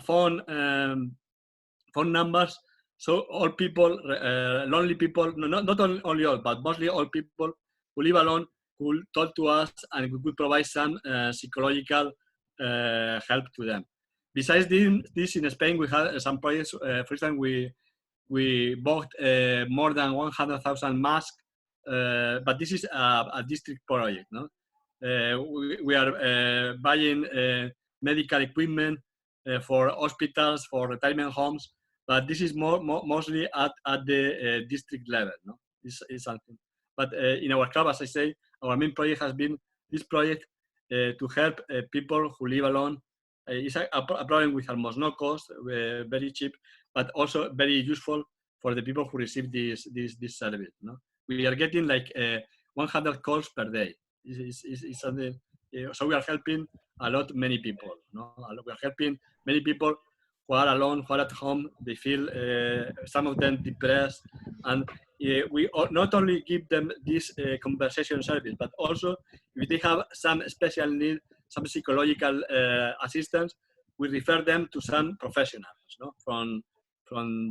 phone numbers, so all people, lonely people, not only all, but mostly all people who live alone could talk to us, and we could provide some psychological help to them. Besides this, in Spain, we had some projects. For instance, we bought more than 100,000 masks, but this is a district project. No, we are buying medical equipment for hospitals, for retirement homes, but this is mostly at the district level. No, this is something. But in our club, as I say, our main project has been this project to help people who live alone. It's a problem with almost no cost, very cheap, but also very useful for the people who receive this service. No? We are getting like 100 calls per day. It's something, so we are helping many people. No? We are helping many people who are alone, who are at home. They feel, some of them, depressed, and we not only give them this conversation service, but also if they have some special need, some psychological assistance, we refer them to some professionals, no? From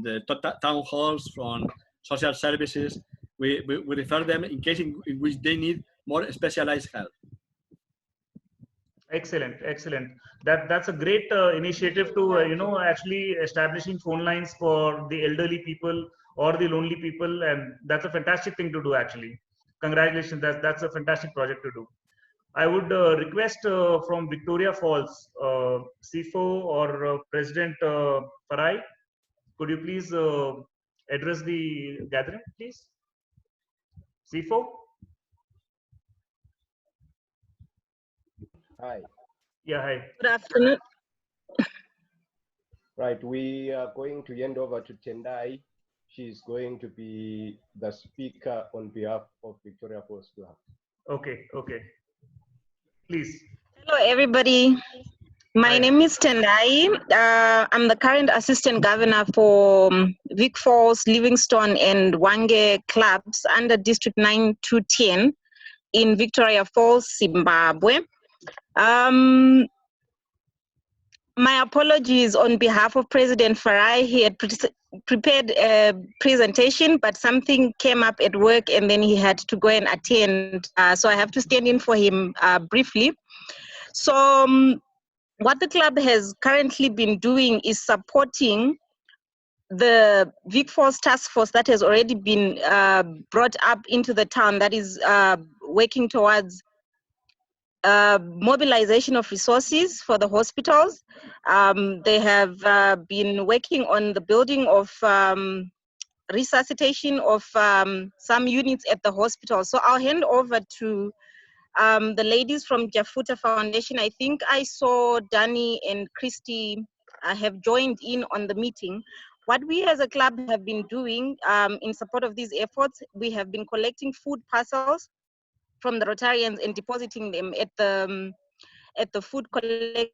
the town halls, from social services. We refer them in case in which they need more specialized help. Excellent, excellent. That's a great initiative to actually establishing phone lines for the elderly people or the lonely people, and that's a fantastic thing to do. Actually, congratulations. That's a fantastic project to do. I would request from Victoria Falls, CFO or President Farai, could you please address the gathering, please? CFO? Hi. Yeah, hi. Good afternoon. Right, we are going to hand over to Tendai. She's going to be the speaker on behalf of Victoria Falls Club. Okay, okay. Please. Hello, everybody. My name is Tendai. I'm the current assistant governor for Vic Falls, Livingstone, and Wange clubs under District 9 to 10 in Victoria Falls, Zimbabwe. My apologies on behalf of President Farai. He had prepared a presentation, but something came up at work and then he had to go and attend. So I have to stand in for him briefly. So what the club has currently been doing is supporting the VicForce task force that has already been brought up into the town that is working towards mobilization of resources for the hospitals. They have been working on the building of resuscitation of some units at the hospital. So I'll hand over to the ladies from Jafuta Foundation. I think I saw Danny and Christy have joined in on the meeting. What we as a club have been doing in support of these efforts, we have been collecting food parcels from the Rotarians and depositing them at the food collection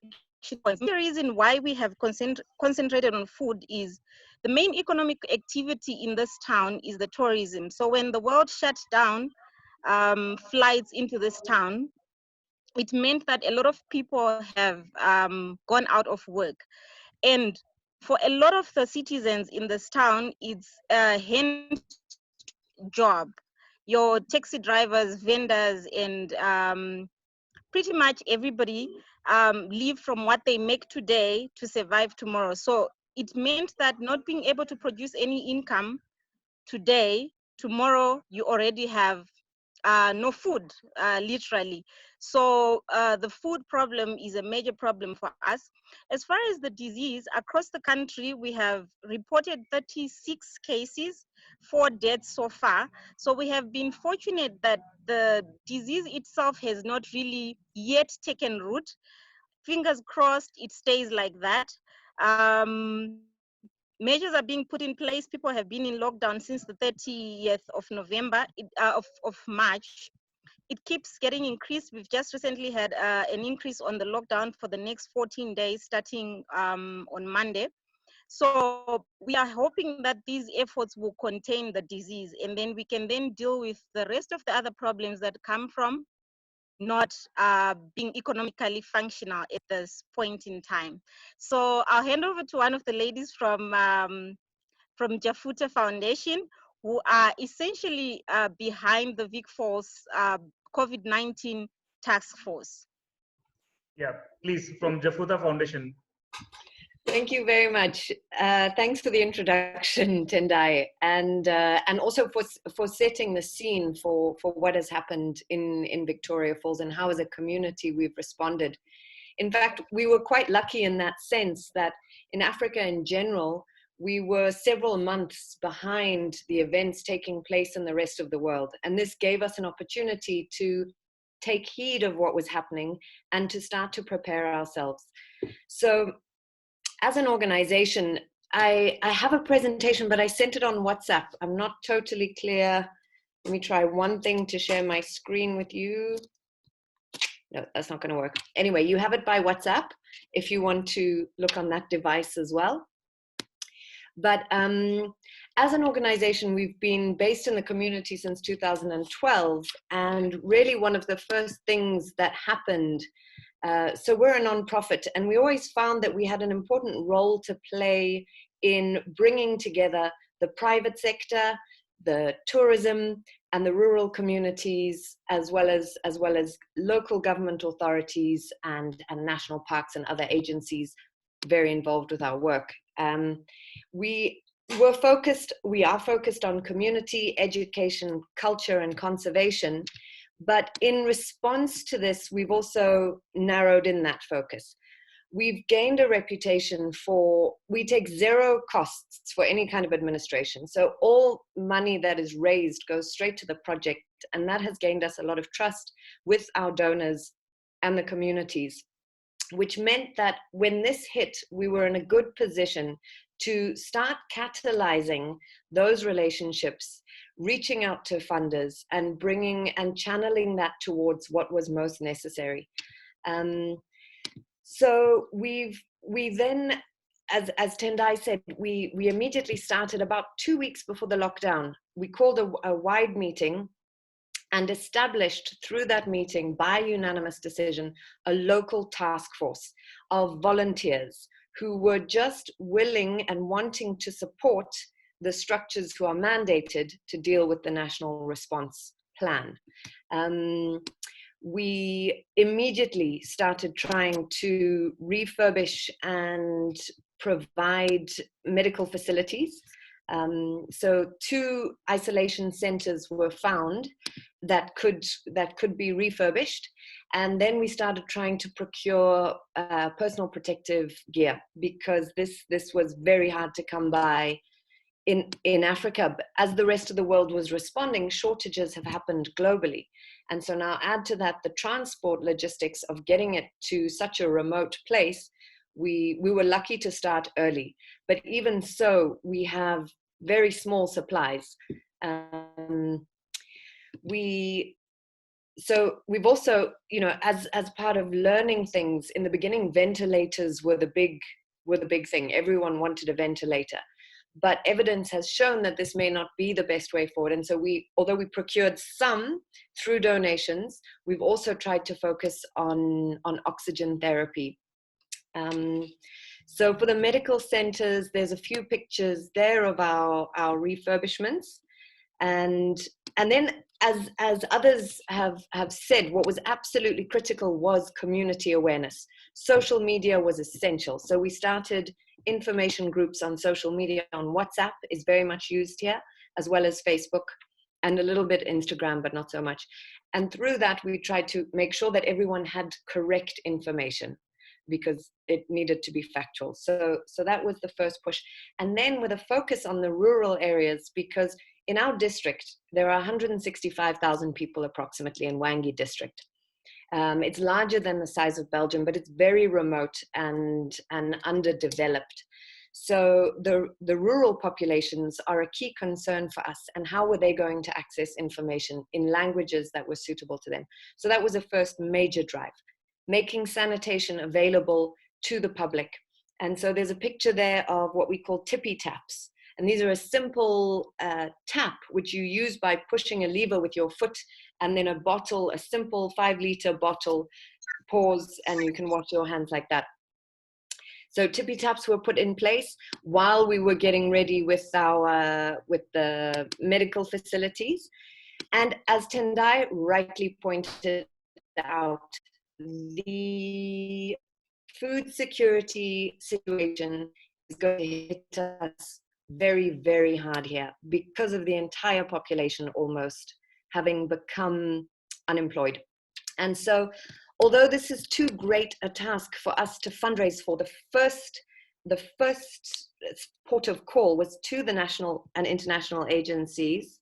points. The reason why we have concentrated on food is the main economic activity in this town is the tourism. So when the world shut down flights into this town, it meant that a lot of people have gone out of work. And for a lot of the citizens in this town, it's a hand job. Your taxi drivers, vendors, and pretty much everybody live from what they make today to survive tomorrow. So it meant that not being able to produce any income today, tomorrow you already have no food, literally. So the food problem is a major problem for us. As far as the disease, across the country, we have reported 36 cases, 4 deaths so far. So we have been fortunate that the disease itself has not really yet taken root. Fingers crossed it stays like that. Measures are being put in place. People have been in lockdown since the 30th of November, of March. It keeps getting increased. We've just recently had an increase on the lockdown for the next 14 days, starting on Monday. So we are hoping that these efforts will contain the disease, and then we can then deal with the rest of the other problems that come from not being economically functional at this point in time. So I'll hand over to one of the ladies from Jafuta Foundation, who are essentially behind the VicForce COVID-19 task force. Yeah, please, from Jafuta Foundation. Thank you very much. Thanks for the introduction, Tendai, and also for setting the scene for what has happened in Victoria Falls and how as a community we've responded. In fact, we were quite lucky in that sense that in Africa in general, we were several months behind the events taking place in the rest of the world. And this gave us an opportunity to take heed of what was happening and to start to prepare ourselves. So as an organization, I have a presentation, but I sent it on WhatsApp. I'm not totally clear. Let me try one thing to share my screen with you. No, that's not going to work. Anyway, you have it by WhatsApp if you want to look on that device as well. But as an organization, we've been based in the community since 2012. And really one of the first things that happened, so we're a nonprofit, and we always found that we had an important role to play in bringing together the private sector, the tourism, and the rural communities, as well as local government authorities and national parks and other agencies very involved with our work. We are focused on community, education, culture, and conservation. But in response to this, we've also narrowed in that focus. We've gained a reputation we take zero costs for any kind of administration. So all money that is raised goes straight to the project. And that has gained us a lot of trust with our donors and the communities, which meant that when this hit, we were in a good position to start catalyzing those relationships, reaching out to funders and bringing and channeling that towards what was most necessary. So we then, as Tendai said, we immediately started about 2 weeks before the lockdown. We called a wide meeting and established through that meeting by unanimous decision a local task force of volunteers who were just willing and wanting to support the structures who are mandated to deal with the national response plan. We immediately started trying to refurbish and provide medical facilities. So 2 isolation centers were found that could be refurbished. And then we started trying to procure personal protective gear, because this was very hard to come by in Africa. But as the rest of the world was responding, shortages have happened globally. And so now add to that the transport logistics of getting it to such a remote place. We were lucky to start early, but even so, we have very small supplies. So we've also, you know, as part of learning things in the beginning, ventilators were the big thing. Everyone wanted a ventilator, but evidence has shown that this may not be the best way forward. And so although we procured some through donations, we've also tried to focus on oxygen therapy. So for the medical centers, there's a few pictures there of our refurbishments. And then, as others have said, what was absolutely critical was community awareness. Social media was essential. So we started information groups on social media. On WhatsApp is very much used here, as well as Facebook, and a little bit Instagram, but not so much. And through that, we tried to make sure that everyone had correct information, because it needed to be factual. So that was the first push. And then with a focus on the rural areas, because in our district, there are 165,000 people approximately in Wangi district. It's larger than the size of Belgium, but it's very remote and underdeveloped. So the rural populations are a key concern for us, and how were they going to access information in languages that were suitable to them? So that was a first major drive, making sanitation available to the public. And so there's a picture there of what we call tippy taps. And these are a simple tap, which you use by pushing a lever with your foot, and then a bottle, a simple 5-liter bottle, pours, and you can wash your hands like that. So tippy taps were put in place while we were getting ready with the medical facilities. And as Tendai rightly pointed out, the food security situation is going to hit us very, very hard here, because of the entire population almost having become unemployed. And so, although this is too great a task for us to fundraise for, the first port of call was to the national and international agencies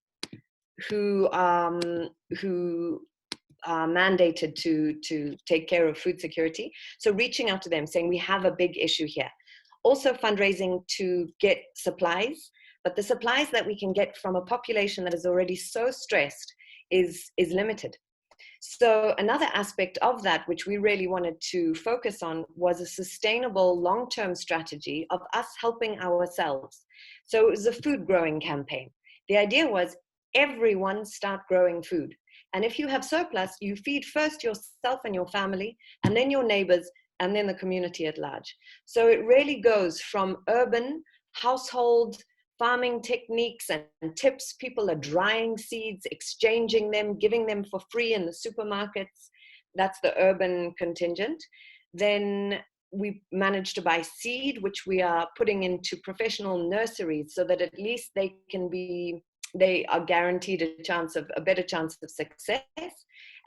who are mandated to take care of food security. So reaching out to them, saying we have a big issue here. Also fundraising to get supplies, but the supplies that we can get from a population that is already so stressed is limited. So another aspect of that, which we really wanted to focus on, was a sustainable long-term strategy of us helping ourselves. So it was a food growing campaign. The idea was everyone start growing food. And if you have surplus, you feed first yourself and your family, and then your neighbors, and then the community at large. So it really goes from urban household farming techniques and tips. People are drying seeds, exchanging them, giving them for free in the supermarkets. That's the urban contingent. Then we managed to buy seed, which we are putting into professional nurseries so that at least they are guaranteed a better chance of success.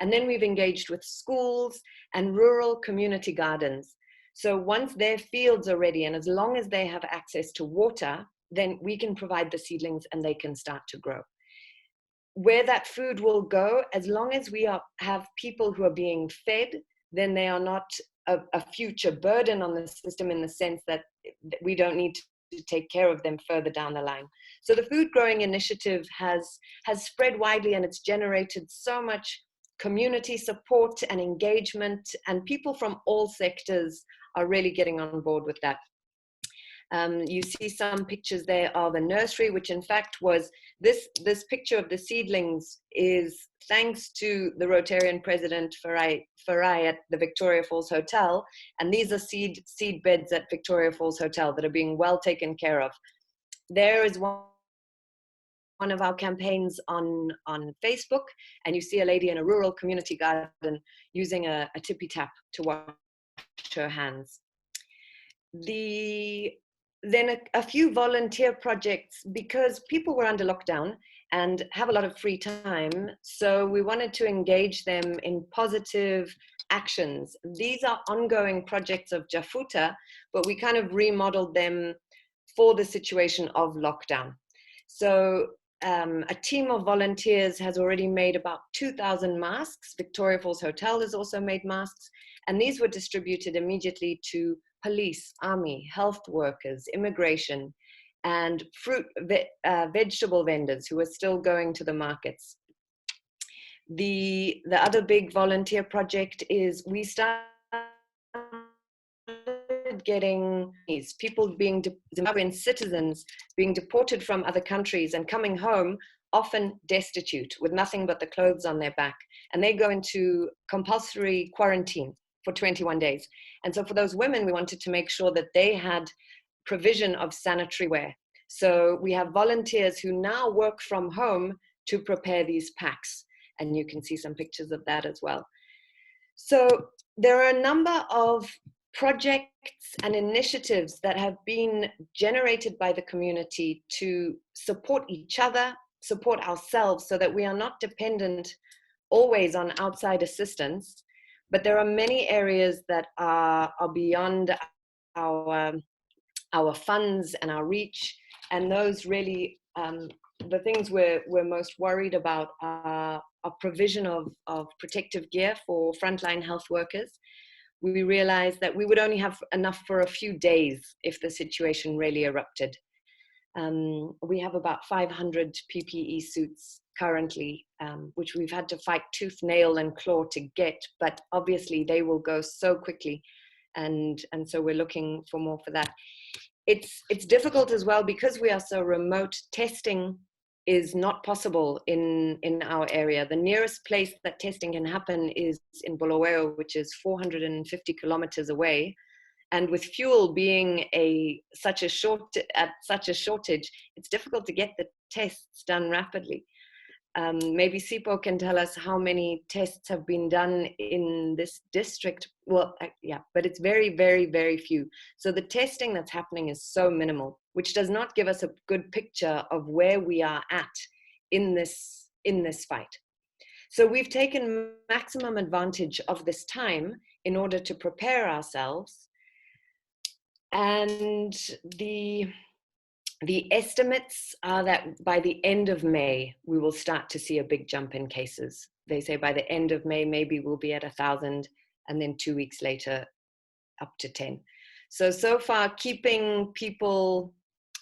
And then we've engaged with schools and rural community gardens. So once their fields are ready, and as long as they have access to water, then we can provide the seedlings and they can start to grow. Where that food will go, as long as we have people who are being fed, then they are not a future burden on the system, in the sense that we don't need to take care of them further down the line. So the food growing initiative has spread widely, and it's generated so much community support and engagement, and people from all sectors are really getting on board with that. You see some pictures there of a nursery, which in fact was this picture of the seedlings is thanks to the Rotarian president Farai at the Victoria Falls Hotel. And these are seed beds at Victoria Falls Hotel that are being well taken care of. There is one of our campaigns on Facebook, and you see a lady in a rural community garden using a tippy tap to wash her hands. The then a few volunteer projects, because people were under lockdown and have a lot of free time. So we wanted to engage them in positive actions. These are ongoing projects of Jafuta, but we kind of remodeled them for the situation of lockdown. So a team of volunteers has already made about 2,000 masks. Victoria Falls Hotel has also made masks, and these were distributed immediately to police, army, health workers, immigration, and vegetable vendors who are still going to the markets. The other big volunteer project is we started getting these people being Zimbabwean citizens being deported from other countries and coming home, often destitute with nothing but the clothes on their back. And they go into compulsory quarantine for 21 days. And so for those women, we wanted to make sure that they had provision of sanitary wear. So we have volunteers who now work from home to prepare these packs. And you can see some pictures of that as well. So there are a number of projects and initiatives that have been generated by the community to support each other, support ourselves, so that we are not dependent always on outside assistance. But there are many areas that are beyond our funds and our reach, and those really, the things we're most worried about are provision of protective gear for frontline health workers. We realized that we would only have enough for a few days if the situation really erupted. We have about 500 PPE suits currently, which we've had to fight tooth, nail, and claw to get, but obviously they will go so quickly, and so we're looking for more for that. It's difficult as well because we are so remote. Testing is not possible in our area. The nearest place that testing can happen is in Bulawayo, which is 450 kilometers away. And with fuel being such a shortage, it's difficult to get the tests done rapidly. Maybe Sipo can tell us how many tests have been done in this district. Well, yeah, but it's very, very, very few. So the testing that's happening is so minimal, which does not give us a good picture of where we are at in this fight. So we've taken maximum advantage of this time in order to prepare ourselves. And the estimates are that by the end of May, we will start to see a big jump in cases. They say by the end of May, maybe we'll be at 1,000, and then 2 weeks later, up to 10. So far, keeping people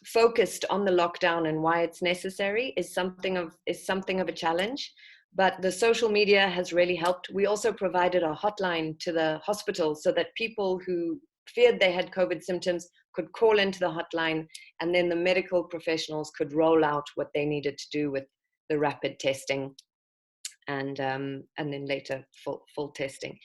focused on the lockdown and why it's necessary is something of a challenge. But the social media has really helped. We also provided a hotline to the hospital so that people who feared they had COVID symptoms could call into the hotline, and then the medical professionals could roll out what they needed to do with the rapid testing and then later full testing.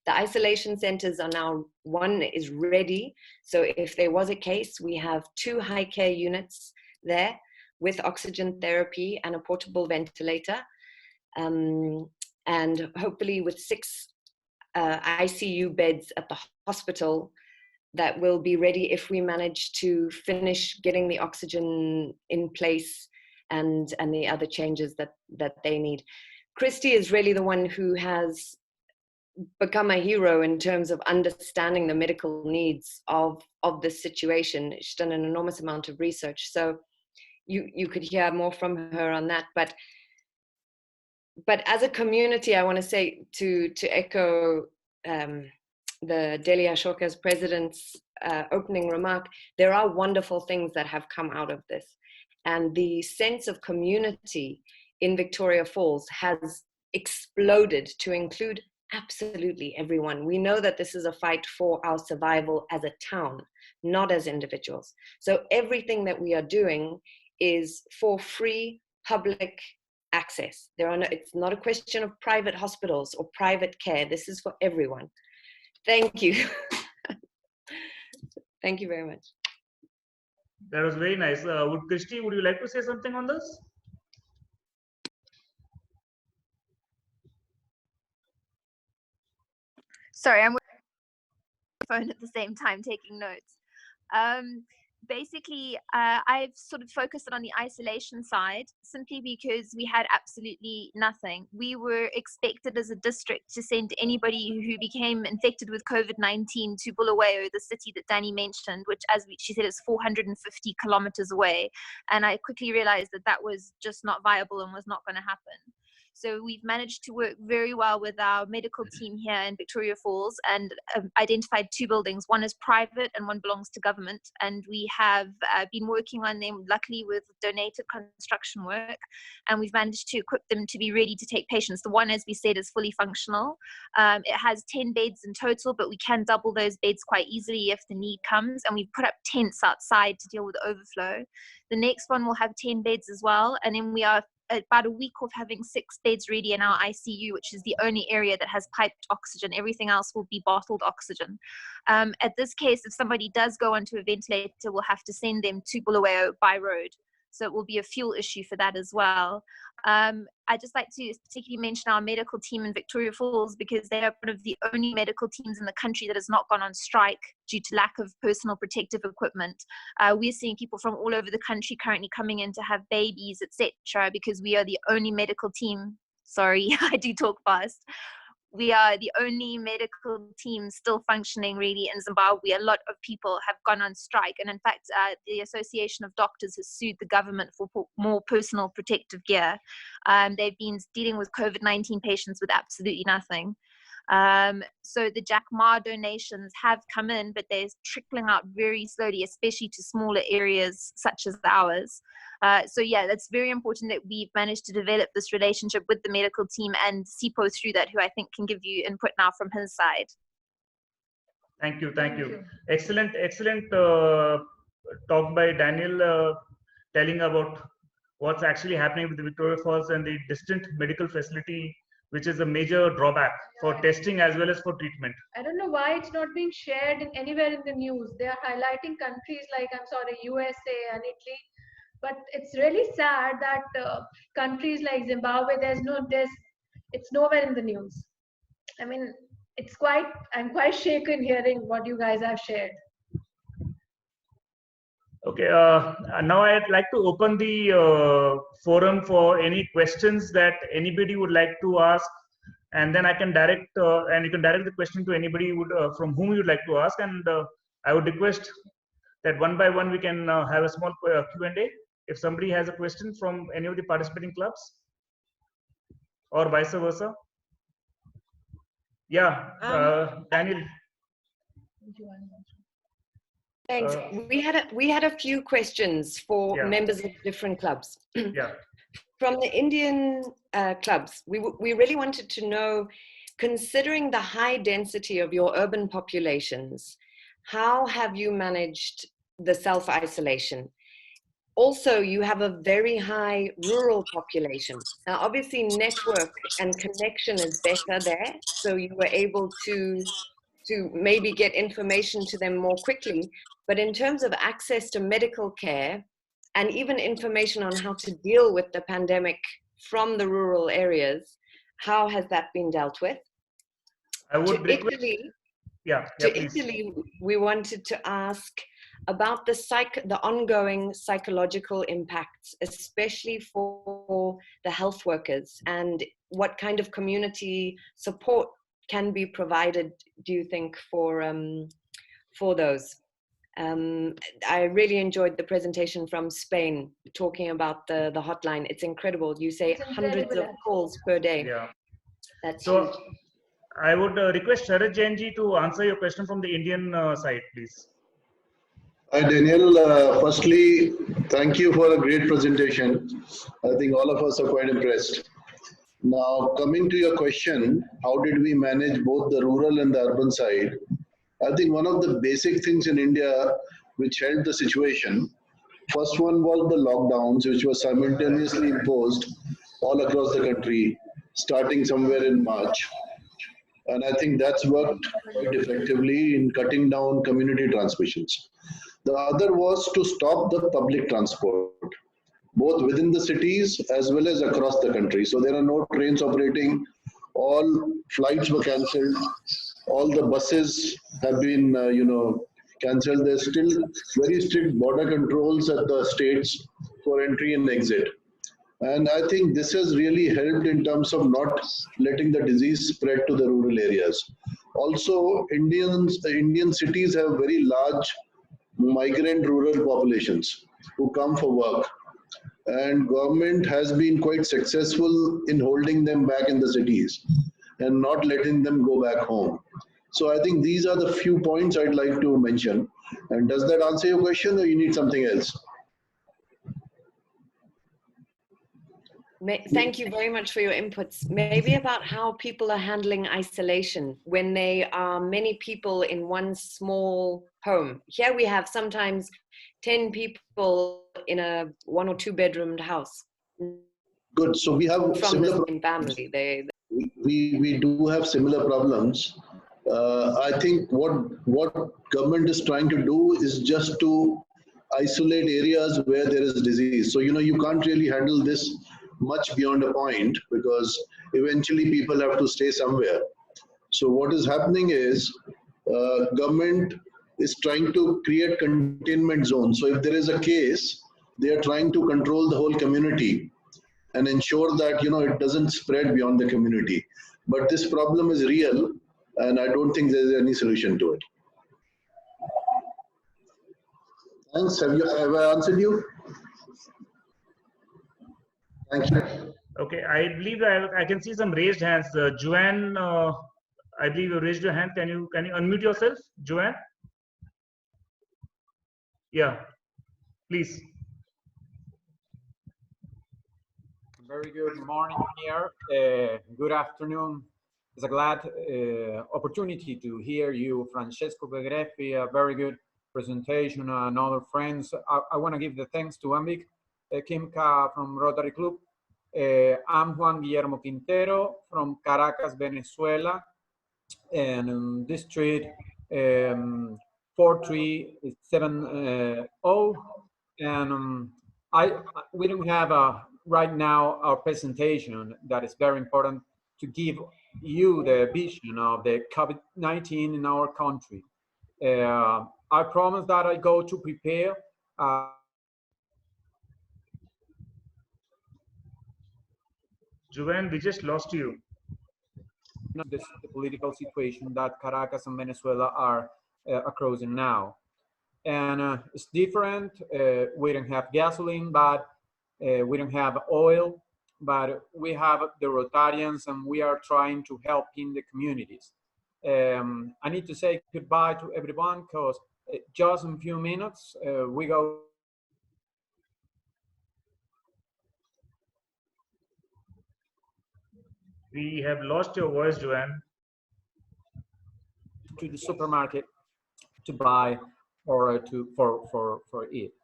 The isolation centers are now, one is ready. So if there was a case, we have 2 high care units there with oxygen therapy and a portable ventilator. And hopefully with 6 ICU beds at the hospital that will be ready if we manage to finish getting the oxygen in place and the other changes that they need. Christy is really the one who has become a hero in terms of understanding the medical needs of this situation. She's done an enormous amount of research. So you could hear more from her on that. But as a community, I want to say to echo the Delia Ashoka's president's opening remark, there are wonderful things that have come out of this. And the sense of community in Victoria Falls has exploded to include absolutely everyone. We know that this is a fight for our survival as a town, not as individuals. So everything that we are doing is for free public access. It's not a question of private hospitals or private care. This is for everyone. Thank you. Thank you very much. That was very nice. Christy, would you like to say something on this? Sorry, I'm with my phone at the same time taking notes. basically, I've sort of focused on the isolation side simply because we had absolutely nothing. We were expected as a district to send anybody who became infected with COVID-19 to Bulawayo, the city that Danny mentioned, which, she said, is 450 kilometers away. And I quickly realized that that was just not viable and was not going to happen. So we've managed to work very well with our medical team here in Victoria Falls and identified 2 buildings. One is private and one belongs to government. And we have been working on them, luckily, with donated construction work. And we've managed to equip them to be ready to take patients. The one, as we said, is fully functional. It has 10 beds in total, but we can double those beds quite easily if the need comes. And we've put up tents outside to deal with the overflow. The next one will have 10 beds as well. And then we are about a week of having 6 beds ready in our ICU, which is the only area that has piped oxygen. Everything else will be bottled oxygen. At this case, if somebody does go onto a ventilator, we'll have to send them to Bulawayo by road. So it will be a fuel issue for that as well. I'd just like to particularly mention our medical team in Victoria Falls because they are one of the only medical teams in the country that has not gone on strike due to lack of personal protective equipment. We're seeing people from all over the country currently coming in to have babies, etc., because we are the only medical team. Sorry, I do talk fast. We are the only medical team still functioning really in Zimbabwe. A lot of people have gone on strike. And in fact, the Association of Doctors has sued the government for more personal protective gear. They've been dealing with COVID-19 patients with absolutely nothing. So the Jack Ma donations have come in, but they're trickling out very slowly, especially to smaller areas such as ours. So yeah, that's very important that we've managed to develop this relationship with the medical team and Sipo through that, who I think can give you input now from his side. Thank you. Excellent talk by Daniel, telling about what's actually happening with the Victoria Falls and the distant medical facility, which is a major drawback for testing as well as for treatment. I don't know why it's not being shared anywhere in the news. They are highlighting countries like, USA and Italy. But it's really sad that countries like Zimbabwe, it's nowhere in the news. I mean, I'm quite shaken hearing what you guys have shared. Okay, now I'd like to open the forum for any questions that anybody would like to ask, and then I can direct, and you can direct the question to anybody from whom you'd like to ask, and I would request that one by one we can have a small Q&A. If somebody has a question from any of the participating clubs, or vice versa. Yeah, Daniel. Thanks. We had a few questions for members of different clubs. Yeah. From the Indian clubs, we really wanted to know, considering the high density of your urban populations, how have you managed the self-isolation? Also, you have a very high rural population. Now, obviously, network and connection is better there, so you were able to maybe get information to them more quickly. But in terms of access to medical care and even information on how to deal with the pandemic from the rural areas, how has that been dealt with? I would request, Italy, we wanted to ask about the ongoing psychological impacts, especially for the health workers, and what kind of community support can be provided, do you think, for those? I really enjoyed the presentation from Spain, talking about the hotline. It's incredible. You say hundreds of calls per day. Yeah. That's so huge. I would request Sharat Jain ji to answer your question from the Indian side, please. Hi, Daniel. Firstly, thank you for a great presentation. I think all of us are quite impressed. Now, coming to your question, how did we manage both the rural and the urban side? I think one of the basic things in India which helped the situation, first one was the lockdowns, which were simultaneously imposed all across the country, starting somewhere in March. And I think that's worked quite effectively in cutting down community transmissions. The other was to stop the public transport, both within the cities as well as across the country. So there are no trains operating, all flights were cancelled, all the buses have been, cancelled. There's still very strict border controls at the states for entry and exit. And I think this has really helped in terms of not letting the disease spread to the rural areas. Also, Indian cities have very large migrant rural populations who come for work. And government has been quite successful in holding them back in the cities and not letting them go back home. So I think these are the few points I'd like to mention. And does that answer your question, or you need something else? Thank you very much for your inputs. Maybe about how people are handling isolation when they are many people in one small home. Here we have sometimes 10 people in a 1 or 2 bedroomed house. Good. So we have from the same family. We do have similar problems. I think what government is trying to do is just to isolate areas where there is disease. So you can't really handle this much beyond a point, because eventually people have to stay somewhere. So what is happening is government is trying to create containment zones. So if there is a case, they are trying to control the whole community and ensure that it doesn't spread beyond the community. But this problem is real, and I don't think there's any solution to it. Thanks. Have I answered you? Thank you. Okay, I believe I can see some raised hands. Joanne, I believe you raised your hand. Can you unmute yourself, Joanne? Yeah, please. Very good morning here. Good afternoon. It's a glad opportunity to hear you, Francesco Begrefi, a very good presentation, and other friends. I want to give the thanks to Ambik, Kimka from Rotary Club. I'm Juan Guillermo Quintero from Caracas, Venezuela, and district 4370. And we don't have right now our presentation that is very important to give you the vision of the COVID-19 in our country. I promise that I go to prepare Joanne, we just lost you. The political situation that Caracas and Venezuela are crossing now. And it's different. We don't have gasoline, but we don't have oil, but we have the Rotarians, and we are trying to help in the communities. I need to say goodbye to everyone, because just in a few minutes, we go We have lost your voice, Joanne. To the supermarket to buy or for eat.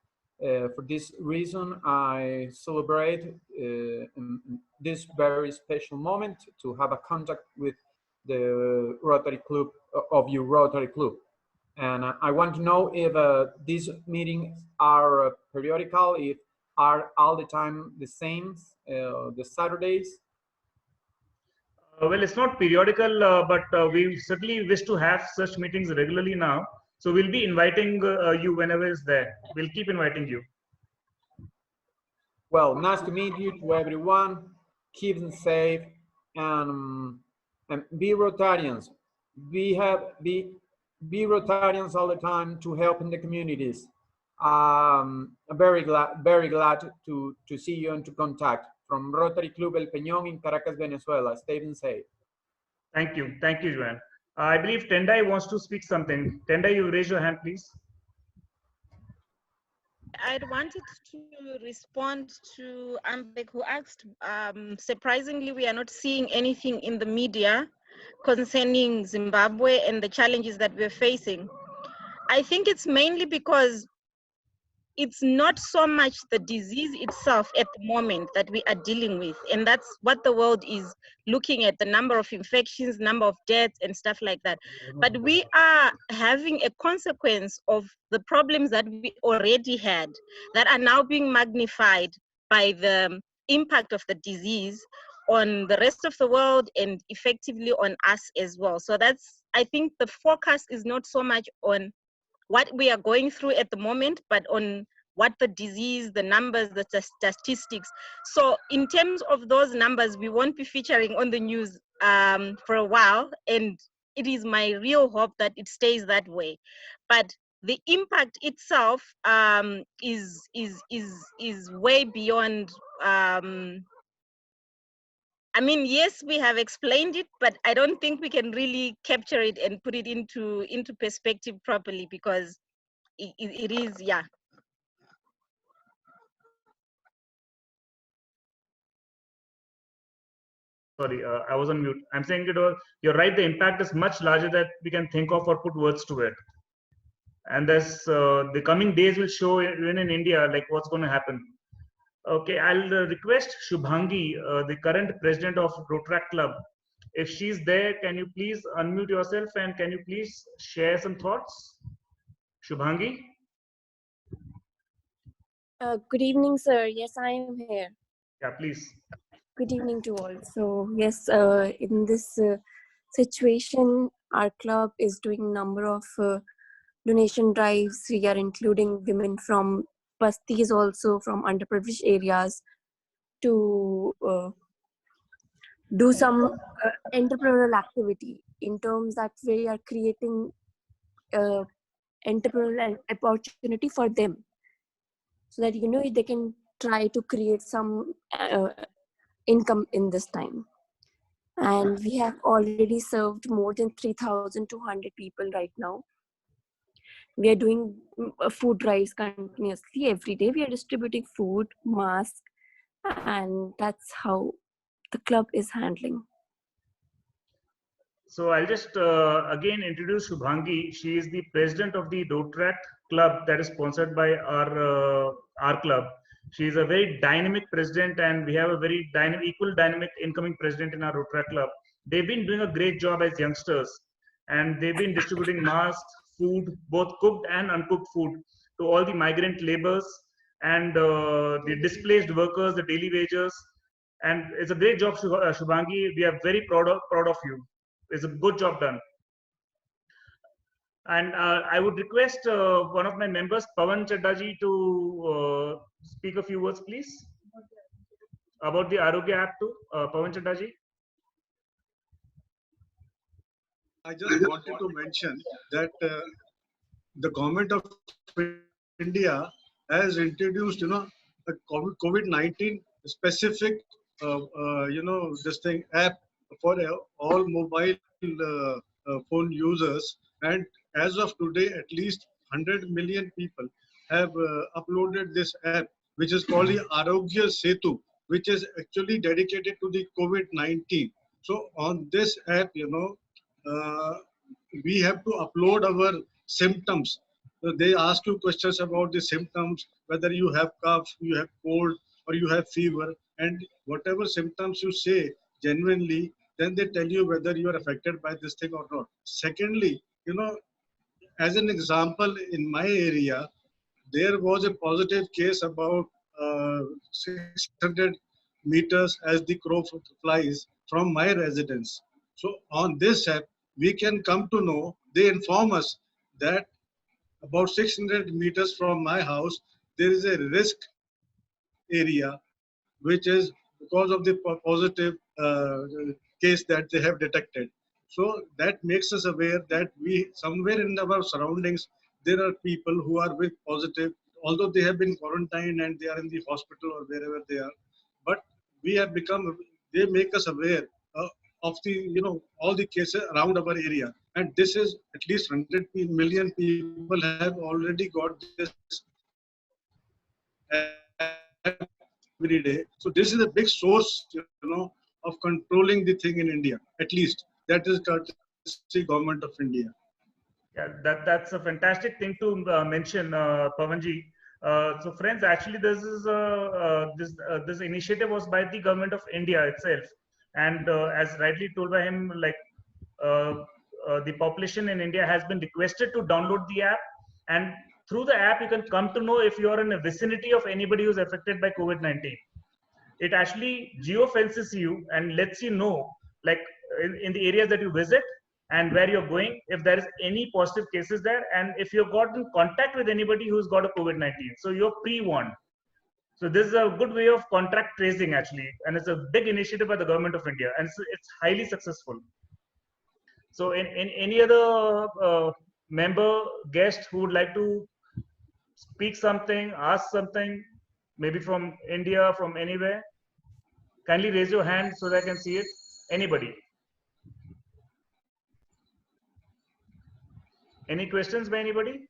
For this reason, I celebrate this very special moment to have a contact with the Rotary Club of your Rotary Club. And I want to know if these meetings are periodical, if are all the time the same, the Saturdays. Well, it's not periodical, but we certainly wish to have such meetings regularly now. So we'll be inviting you whenever it's there. We'll keep inviting you. Well, nice to meet you to everyone. Keep them safe and be Rotarians. Be Rotarians all the time to help in the communities. I'm very glad to see you and to contact. From Rotary Club El Peñón in Caracas, Venezuela. Stay safe. Thank you, Joanne. I believe Tendai wants to speak something. Tendai, you raise your hand, please. I wanted to respond to Ambek, who asked, surprisingly, we are not seeing anything in the media concerning Zimbabwe and the challenges that we're facing. I think it's mainly because it's not so much the disease itself at the moment that we are dealing with. And that's what the world is looking at, the number of infections, number of deaths and stuff like that. But we are having a consequence of the problems that we already had that are now being magnified by the impact of the disease on the rest of the world and effectively on us as well. So that's, I think the focus is not so much on what we are going through at the moment, but on what the disease, the numbers, the statistics. So in terms of those numbers, we won't be featuring on the news for a while, and it is my real hope that it stays that way. But the impact itself is way beyond. I mean, yes, we have explained it, but I don't think we can really capture it and put it into perspective properly, because it is, yeah. Sorry, I was on mute. I'm saying you're right. The impact is much larger than we can think of or put words to it. And there's the coming days will show even in India like what's going to happen. Okay, I'll request Shubhangi, the current president of Rotary Club. If she's there, can you please unmute yourself and can you please share some thoughts? Shubhangi? Good evening, sir. Yes, I am here. Yeah, please. Good evening to all. So, yes, in this situation, our club is doing number of donation drives. We are including women from bastis, also from underprivileged areas, to do some entrepreneurial activity, in terms that we are creating entrepreneurial opportunity for them, so that they can try to create some income in this time. And we have already served more than 3,200 people right now. We are doing food drives continuously every day. We are distributing food, masks, and that's how the club is handling. So I'll just again introduce Shubhangi. She is the president of the Rotary Club that is sponsored by our club. She is a very dynamic president, and we have a very equal dynamic incoming president in our Rotary Club. They've been doing a great job as youngsters, and they've been distributing masks, food, both cooked and uncooked food, to all the migrant laborers and the displaced workers, the daily wagers. And it's a great job, Shubhangi. We are very proud of you. It's a good job done. And I would request one of my members, Pawan Chaddaji, to speak a few words, please, about the Arogya app too. Pawan Chaddaji. I just wanted to mention that the government of India has introduced, a COVID-19 specific, this thing app for all mobile phone users. And as of today, at least 100 million people have uploaded this app, which is called the Arogya Setu, which is actually dedicated to the COVID-19. So on this app, we have to upload our symptoms. So they ask you questions about the symptoms, whether you have cough, you have cold, or you have fever, and whatever symptoms you say genuinely, then they tell you whether you are affected by this thing or not. Secondly, as an example, in my area, there was a positive case about 600 meters as the crow flies from my residence. So on this app, we can come to know, they inform us that about 600 meters from my house, there is a risk area, which is because of the positive case that they have detected. So that makes us aware that we, somewhere in our surroundings, there are people who are with positive, although they have been quarantined and they are in the hospital or wherever they are. But we have become, they make us aware of the, all the cases around our area. And this is at least 100 million people have already got this every day. So this is a big source, of controlling the thing in India. At least that is courtesy government of India. Yeah, that's a fantastic thing to mention, Pavanji. So friends, actually this initiative was by the government of India itself. And as rightly told by him, like the population in India has been requested to download the app, and through the app you can come to know if you are in a vicinity of anybody who's affected by COVID-19. It actually geofences you and lets you know, like in the areas that you visit, and where you're going, if there is any positive cases there, and if you've got in contact with anybody who's got a COVID-19. So you're pre-warned. So this is a good way of contact tracing actually, and it's a big initiative by the government of India, and it's highly successful. So in any other member, guest who would like to speak something, ask something, maybe from India, from anywhere, kindly raise your hand so that I can see it. Anybody? Any questions by anybody?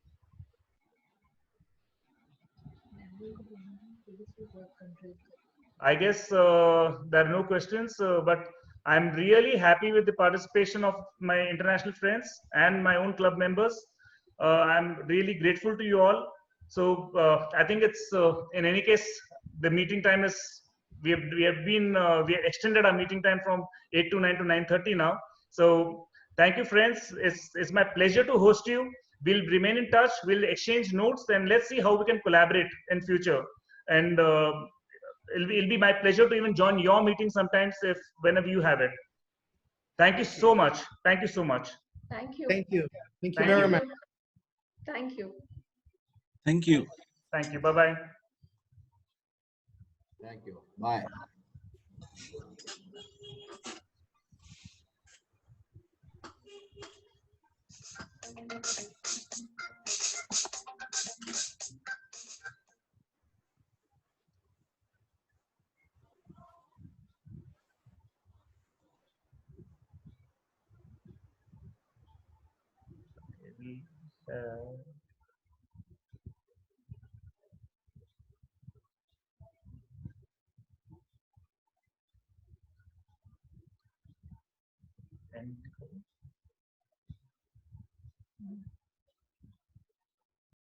I guess there are no questions, but I'm really happy with the participation of my international friends and my own club members. I'm really grateful to you all. So I think it's in any case the meeting time is we have extended our meeting time from 8 to 9 to 9:30 now. So thank you, friends. It's my pleasure to host you. We'll remain in touch. We'll exchange notes and let's see how we can collaborate in future. And it'll be my pleasure to even join your meeting sometimes if whenever you have it. Thank you so much. Thank you so much. Thank you. Thank you. Thank you very much. Thank you. Thank you. Thank you. Bye-bye. Thank you. Bye. And